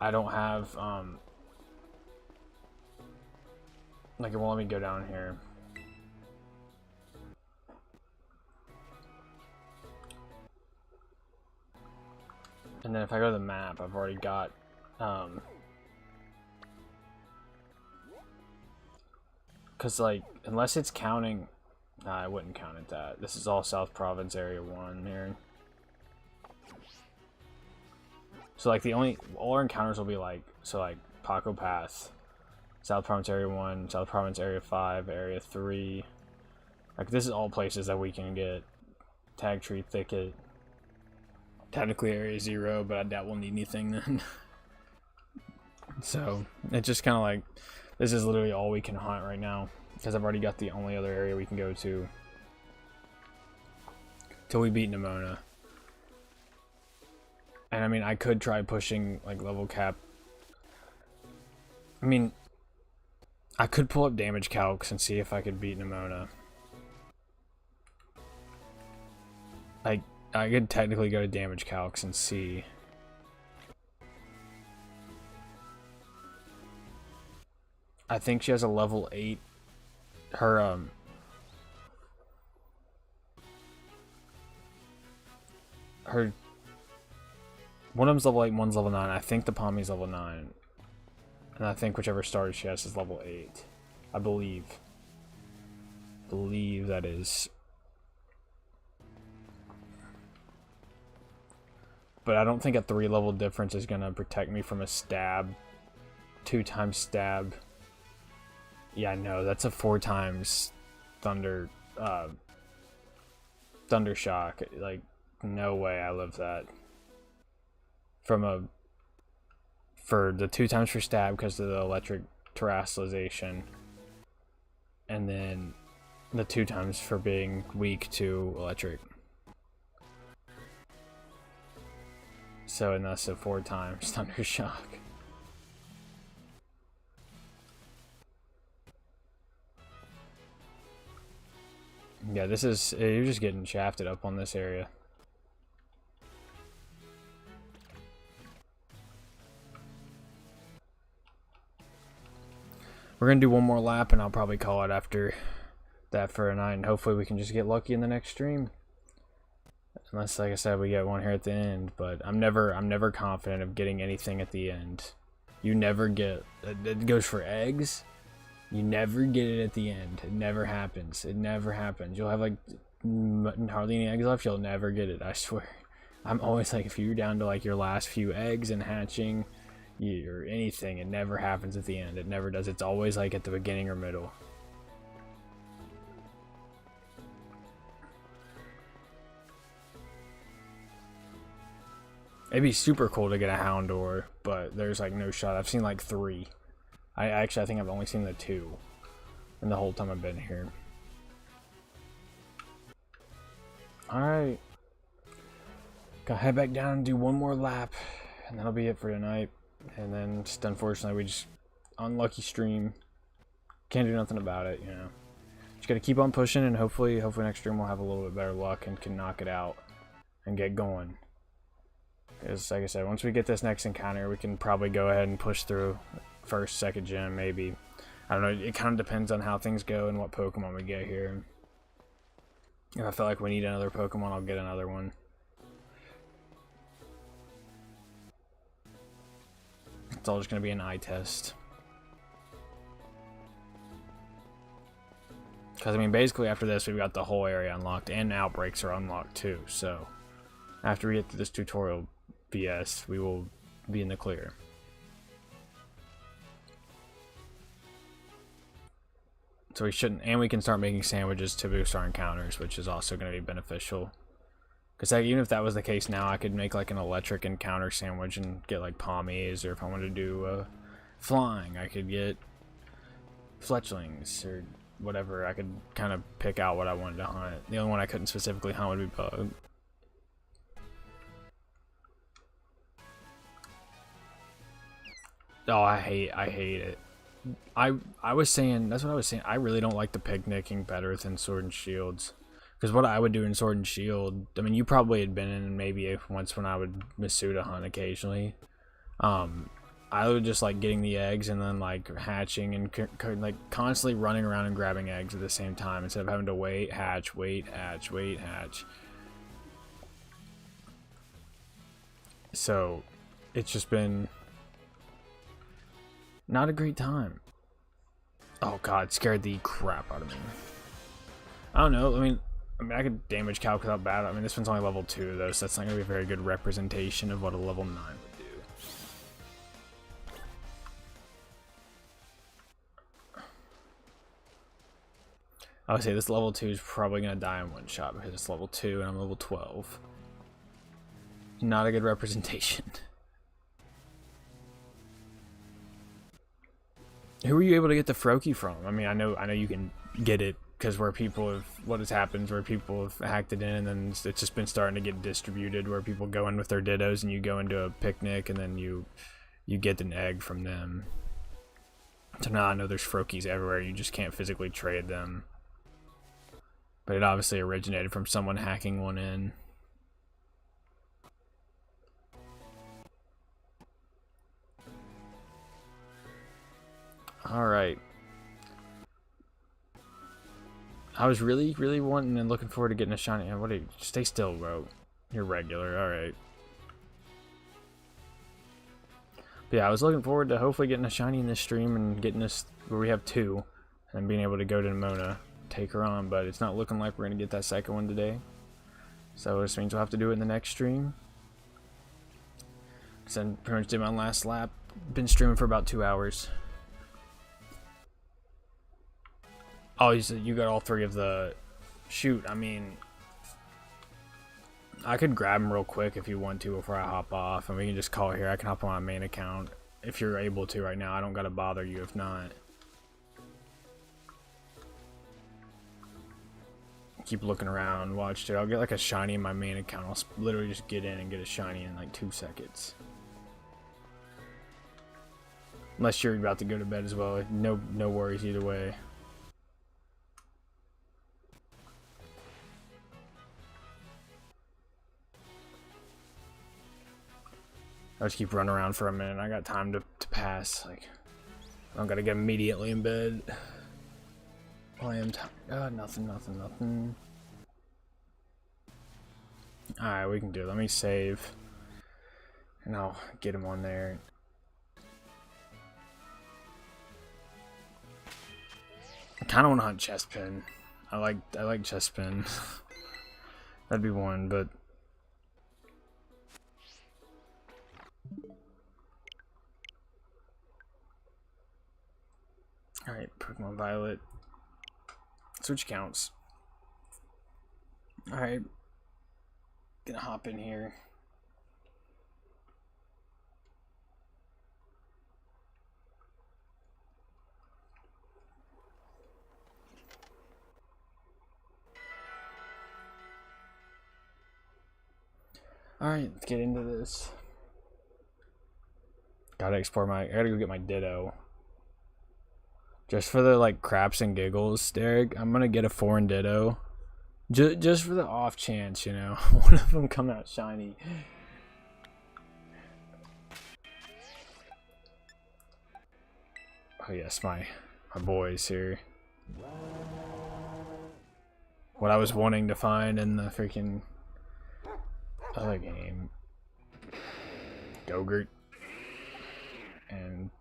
I don't have, like, it won't let me go down here. And then if I go to the map, I've already got, because, like, unless it's counting, nah, I wouldn't count it that. This is all South Province Area 1 here. So, like, all our encounters will be, like, so, like, Paco Path, South Province Area 1, South Province Area 5, Area 3. Like, this is all places that we can get. Tag Tree Thicket. Technically Area 0, but I doubt we'll need anything then. So, it's just kind of like, this is literally all we can hunt right now, because I've already got the only other area we can go to till we beat Nimona. And I mean, I could try pushing like level cap. I mean, I could pull up damage calcs and see if I could beat Nimona. Like, I could technically go to damage calcs and see. I think she has a level 8. Her one of them's level 8, one's level 9. I think the Pommy's level 9. And I think whichever starter she has is level 8. I believe. Believe that is. But I don't think a 3 level difference is gonna protect me from a stab. 2 times stab. Yeah, no, that's a 4 times thunder shock. Like, no way I live that. For the 2 times for stab because of the electric terrestrialization, and then the 2 times for being weak to electric. So, and that's a 4 times thunder shock. Yeah, this is, you're just getting shafted up on this area. We're gonna do one more lap and I'll probably call it after that for a night, and hopefully we can just get lucky in the next stream. Unless, like I said, we get one here at the end, but I'm never confident of getting anything at the end. You never get, it goes for eggs. You never get it at the end. It never happens. It never happens. You'll have like hardly any eggs left. You'll never get it, I swear. I'm always like, if you're down to like your last few eggs and hatching or anything, it never happens at the end. It never does. It's always like at the beginning or middle. It'd be super cool to get a Houndor, but there's like no shot. I've seen like 3. I think I've only seen the 2 in the whole time I've been here. Alright. Gotta head back down and do one more lap, and that'll be it for tonight. And then, just unfortunately, we just unlucky stream. Can't do nothing about it, you know. Just gotta keep on pushing, and hopefully next stream we'll have a little bit better luck and can knock it out and get going. Because, like I said, once we get this next encounter, we can probably go ahead and push through first, second gym, maybe. I don't know, it kind of depends on how things go and what Pokemon we get here. If I feel like we need another Pokemon, I'll get another one. It's all just going to be an eye test. Because, I mean, basically after this, we've got the whole area unlocked, and outbreaks are unlocked too, so after we get through this tutorial BS, we will be in the clear. So we shouldn't, and we can start making sandwiches to boost our encounters, which is also going to be beneficial. Because like, even if that was the case now, I could make like an electric encounter sandwich and get like pommies, or if I wanted to do flying, I could get fletchlings or whatever. I could kind of pick out what I wanted to hunt. The only one I couldn't specifically hunt would be bug. Oh, I hate it. I was saying, that's what I was saying. I really don't like the picnicking better than sword and shields. Because what I would do in sword and shield, I mean, you probably had been in maybe once when I would Masuda hunt occasionally. I would just like getting the eggs and then like hatching and like constantly running around and grabbing eggs at the same time instead of having to wait, hatch, wait, hatch, wait, hatch. So it's just been not a great time. Oh god, scared the crap out of me. I don't know, I mean I could damage calc without bad. I mean, this one's only level 2 though, so that's not gonna be a very good representation of what a level 9 would do. I would say this level 2 is probably gonna die in one shot because it's level 2 and I'm level 12. Not a good representation. Who were you able to get the Froakie from? I mean, I know you can get it because where people have, what has happened, where people have hacked it in, and then it's just been starting to get distributed, where people go in with their dittos, and you go into a picnic, and then you get an egg from them. So now I know there's Froakies everywhere. You just can't physically trade them. But it obviously originated from someone hacking one in. Alright. I was really wanting and looking forward to getting a shiny. What? Stay still, bro. You're regular. Alright. Yeah, I was looking forward to hopefully getting a shiny in this stream and getting this where we have 2. And being able to go to Nimona, take her on. But it's not looking like we're going to get that second one today. So this means we'll have to do it in the next stream. So I pretty much did my last lap. Been streaming for about 2 hours. Oh, you got all 3 of the... Shoot, I mean... I could grab them real quick if you want to before I hop off. And we can just call it here. I can hop on my main account if you're able to right now. I don't gotta bother you if not. Keep looking around. Watch, dude. I'll get like a shiny in my main account. I'll literally just get in and get a shiny in like 2 seconds. Unless you're about to go to bed as well. No worries either way. I'll just keep running around for a minute. I got time to pass. Like, I don't gotta get immediately in bed. I am tired. Nothing. Alright, we can do it. Let me save. And I'll get him on there. I kinda wanna hunt Chestpin. I like Chestpin. That'd be one, but alright, Pokemon Violet. Switch counts. Alright. Gonna hop in here. Alright, let's get into this. Gotta explore I gotta go get my Ditto. Just for the like craps and giggles, Derek, I'm gonna get a foreign Ditto. Just for the off chance, you know, one of them come out shiny. Oh yes, my boys here. What I was wanting to find in the freaking other game. Gogurt. And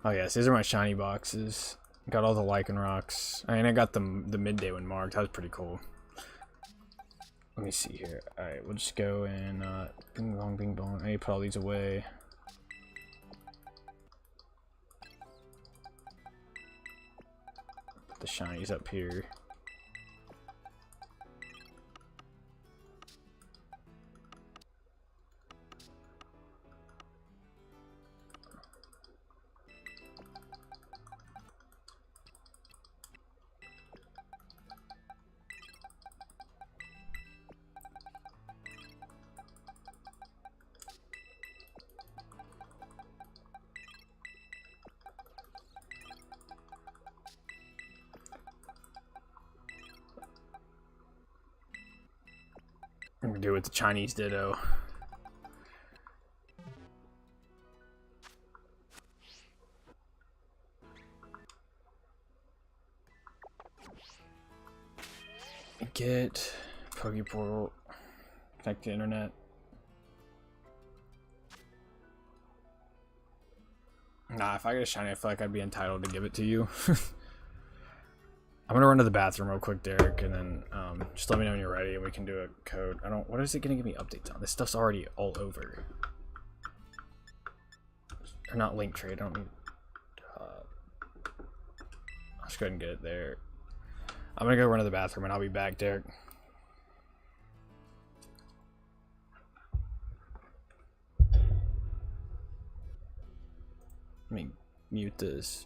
oh yes, these are my shiny boxes. Got all the Lichen Rocks. I mean, I got the midday one marked. That was pretty cool. Let me see here. Alright, we'll just go and bing bong. I need to put all these away. The shinies up here. I'm gonna do it with the Chinese Ditto. Get Pokeportal. Connect to the internet. Nah, if I get a shiny, I feel like I'd be entitled to give it to you. I'm gonna run to the bathroom real quick, Derek, and then just let me know when you're ready, and we can do a code. What is it gonna give me updates on? This stuff's already all over. Or not link trade. I don't need. I'll just go ahead and get it there. I'm gonna go run to the bathroom, and I'll be back, Derek. Let me mute this.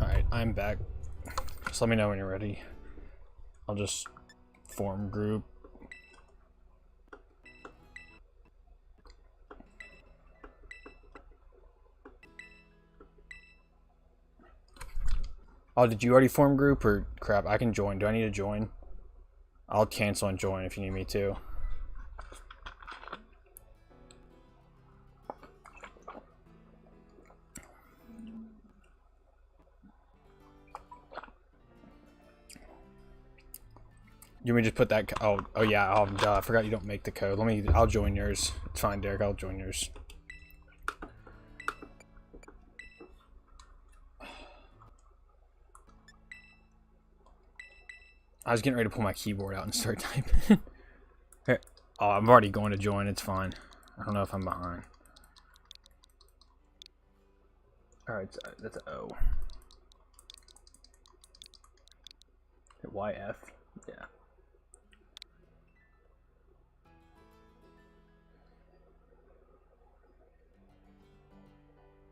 Alright, I'm back. Just let me know when you're ready. I'll just form group. Oh, did you already form group or crap? I can join. Do I need to join? I'll cancel and join if you need me to. You may just put that. Oh yeah. Duh, I forgot you don't make the code. I'll join yours. It's fine, Derek. I'll join yours. I was getting ready to pull my keyboard out and start typing. Oh, I'm already going to join. It's fine. I don't know if I'm behind. Alright, that's an O. YF? Yeah.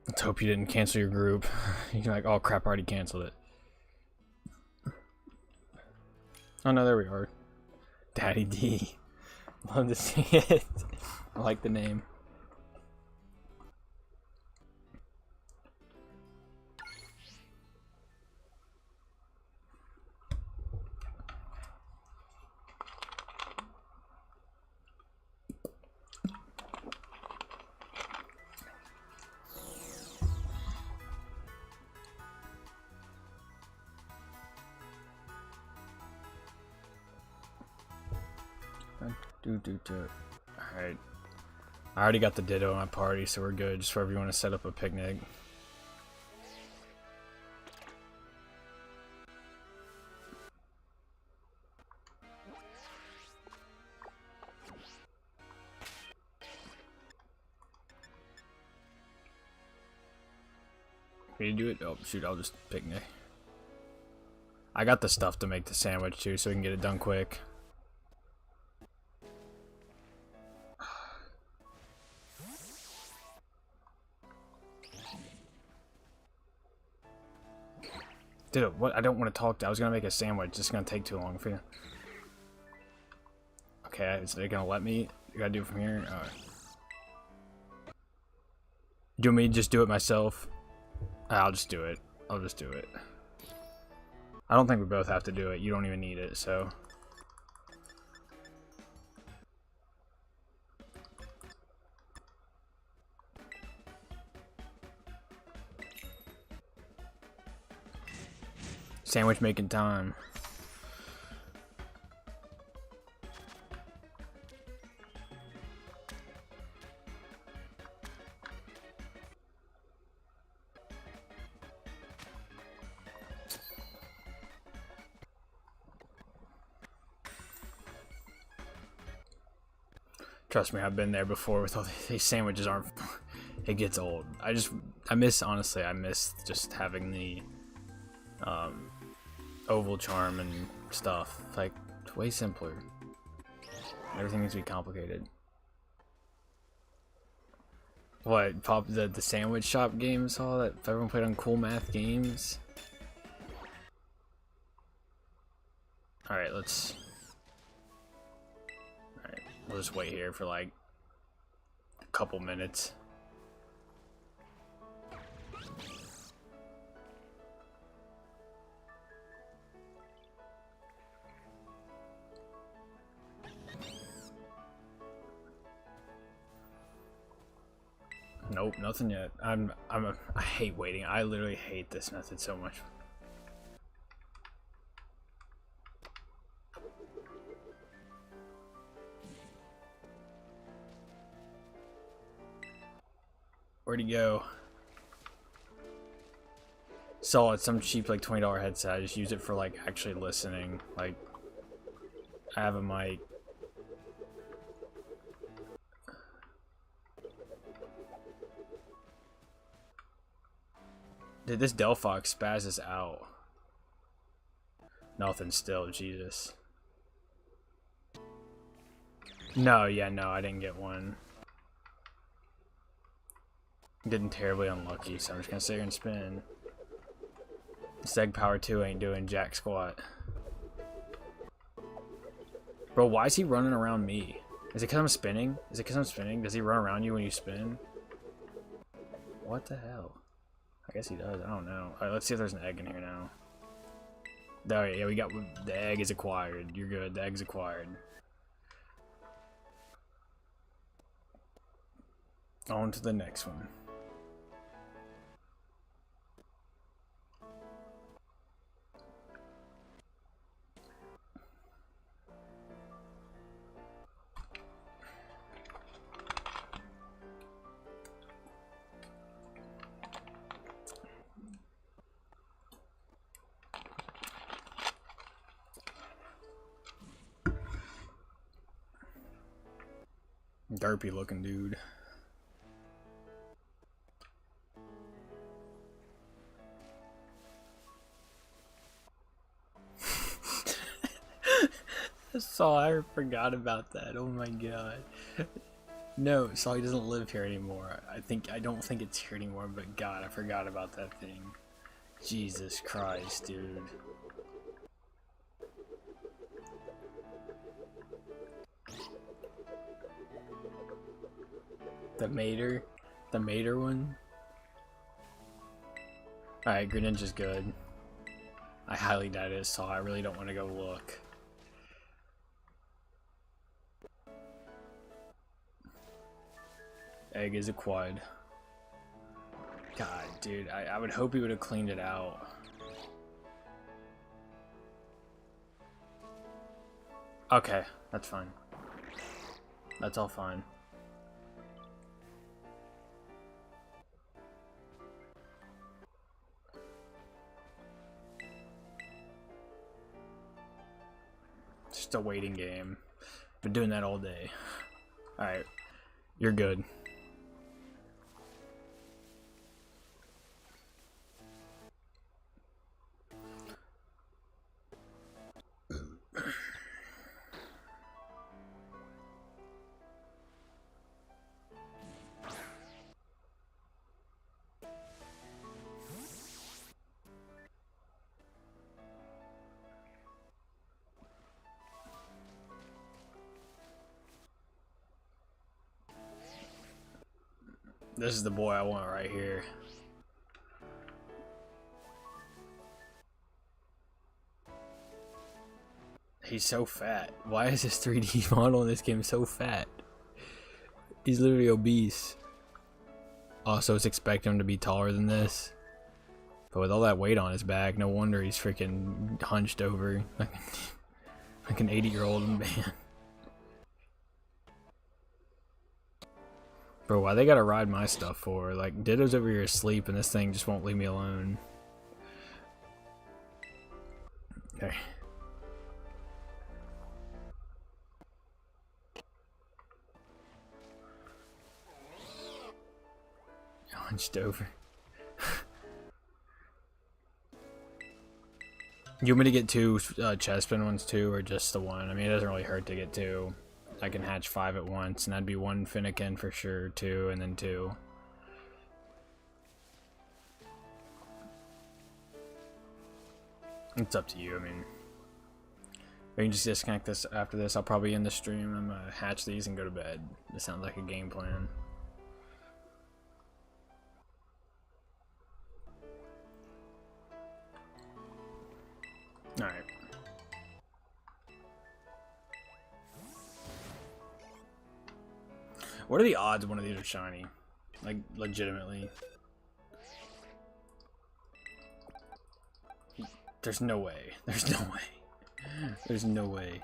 Let's hope you didn't cancel your group. You're like, oh crap, I already canceled it. Oh no, there we are. Daddy D. Love to see it. I like the name. Alright. I already got the Ditto in my party, so we're good. Just wherever you want to set up a picnic. Can you do it? Oh, shoot, I'll just picnic. I got the stuff to make the sandwich, too, so we can get it done quick. Dude, what? I don't want to talk to. I was gonna make a sandwich. It's gonna take too long for you. Okay, is they gonna let me? You gotta do it from here? Alright. Do you want me to just do it myself? I'll just do it. I'll just do it. I don't think we both have to do it. You don't even need it, so. Sandwich making time. Trust me, I've been there before with all these sandwiches aren't. It gets old. I miss, honestly, I miss just having the oval charm and stuff. Like, it's way simpler. Everything needs to be complicated. What, pop the sandwich shop games, all that everyone played on Cool Math Games? Alright, let's. Alright, we'll just wait here for like a couple minutes. Nope, nothing yet. I hate waiting. I literally hate this method so much. Where'd he go? Saw it, some cheap like $20 headset. I just use it for like actually listening. Like, I have a mic. Dude, this Delphox spazzes out. Nothing still, Jesus. No, yeah, no, I didn't get one. Getting terribly unlucky, so I'm just gonna sit here and spin. Seg Power 2 ain't doing jack squat. Bro, why is he running around me? Is it because I'm spinning? Is it because I'm spinning? Does he run around you when you spin? What the hell? I guess he does. I don't know. Alright, let's see if there's an egg in here now. Oh, yeah, we got the egg is acquired. You're good. The egg's acquired. On to the next one. Derpy looking dude. I forgot about that. Oh my god. No, Sully doesn't live here anymore. I don't think it's here anymore, but god, I forgot about that thing. Jesus Christ, dude. The Mater one? Alright, Greninja's good. I highly doubt it, so I really don't want to go look. Egg is acquired. God, dude, I would hope he would have cleaned it out. Okay, that's fine. That's all fine. Just a waiting game. Been doing that all day. Alright, you're good. This is the boy I want right here. He's so fat. Why is this 3D model in this game so fat? He's literally obese. Also, it's expecting him to be taller than this. But with all that weight on his back, no wonder he's freaking hunched over like an 80-year-old man. Bro, why they gotta ride my stuff for? Like, Ditto's over here asleep and this thing just won't leave me alone. Okay. Hunched over. You want me to get 2 chestpin ones too, or just the one? I mean, it doesn't really hurt to get 2. I can hatch 5 at once, and that'd be 1 Finnegan for sure, 2, and then 2. It's up to you. I mean, we can just disconnect this after this. I'll probably end the stream. I'm gonna hatch these and go to bed. This sounds like a game plan. Alright. What are the odds one of these are shiny? Like, legitimately. There's no way. There's no way. There's no way.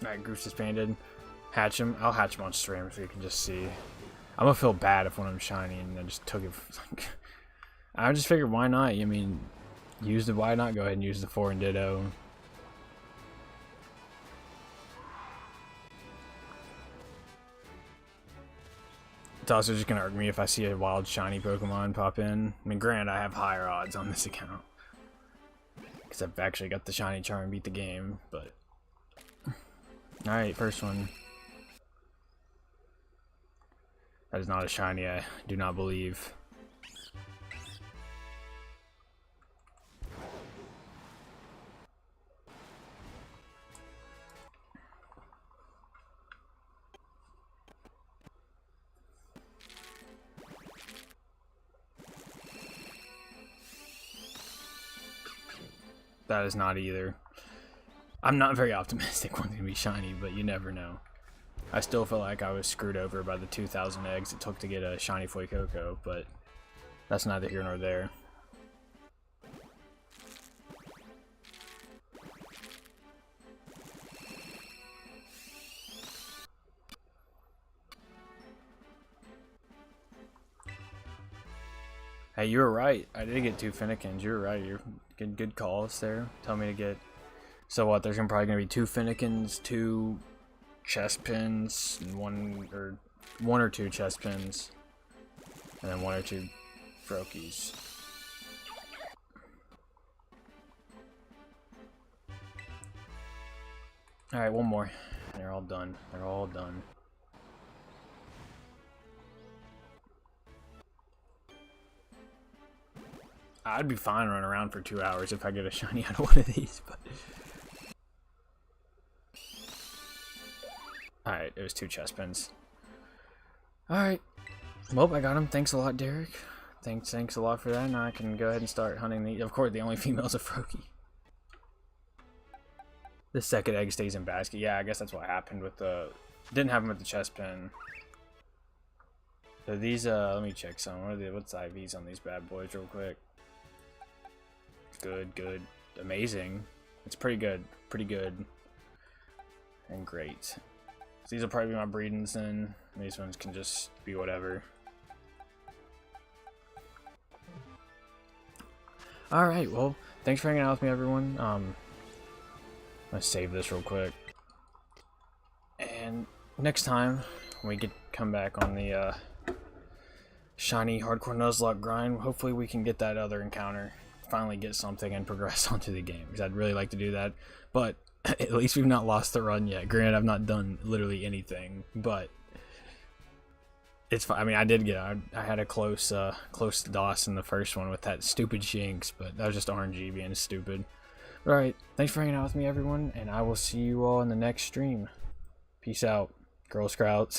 Alright, group's disbanded. Hatch him. I'll hatch him on stream so you can just see. I'm gonna feel bad if one of them's shiny and I just took it. I just figured, why not? I mean, use the why not? Go ahead and use the 4 and Ditto. It's also just gonna irk me if I see a wild shiny Pokemon pop in. I mean, granted, I have higher odds on this account because I've actually got the shiny charm and beat the game, but. Alright, first one. That is not a shiny, I do not believe. That is not either. I'm not very optimistic one's gonna be shiny, but you never know. I still feel like I was screwed over by the 2,000 eggs it took to get a shiny Fuecoco, but that's neither here nor there. Hey, you were right. I did get 2 Finnegans. You were right. You're good calls there. Tell me to get. So what? There's probably gonna be 2 Finnegans, 2 chest pins, and one or two chest pins, and then 1 or 2 Froakies. All right, one more. They're all done. They're all done. I'd be fine running around for 2 hours if I get a shiny out of one of these, but. Alright, it was 2 chest pins. Alright. Well, I got him. Thanks a lot, Derek. Thanks a lot for that. Now I can go ahead and start hunting the. Of course, the only female's a Froakie. The second egg stays in basket. Yeah, I guess that's what happened with the. Didn't happen with the chest pin. So these, let me check some. What's the IVs on these bad boys, real quick? Good, amazing. It's pretty good, and great. So these will probably be my breedings then. These ones can just be whatever. Alright, well, thanks for hanging out with me, everyone. Let's save this real quick. And next time, when we come back on the shiny hardcore Nuzlocke grind, hopefully we can get that other encounter. finally get something and progress onto the game, because I'd really like to do that. But at least we've not lost the run yet. Granted, I've not done literally anything, but it's fine. I mean, I did get, I had a close DOS in the first one with that stupid Shinx, but that was just RNG being stupid. Alright, thanks for hanging out with me, everyone, and I will see you all in the next stream. Peace out, Girl Scouts.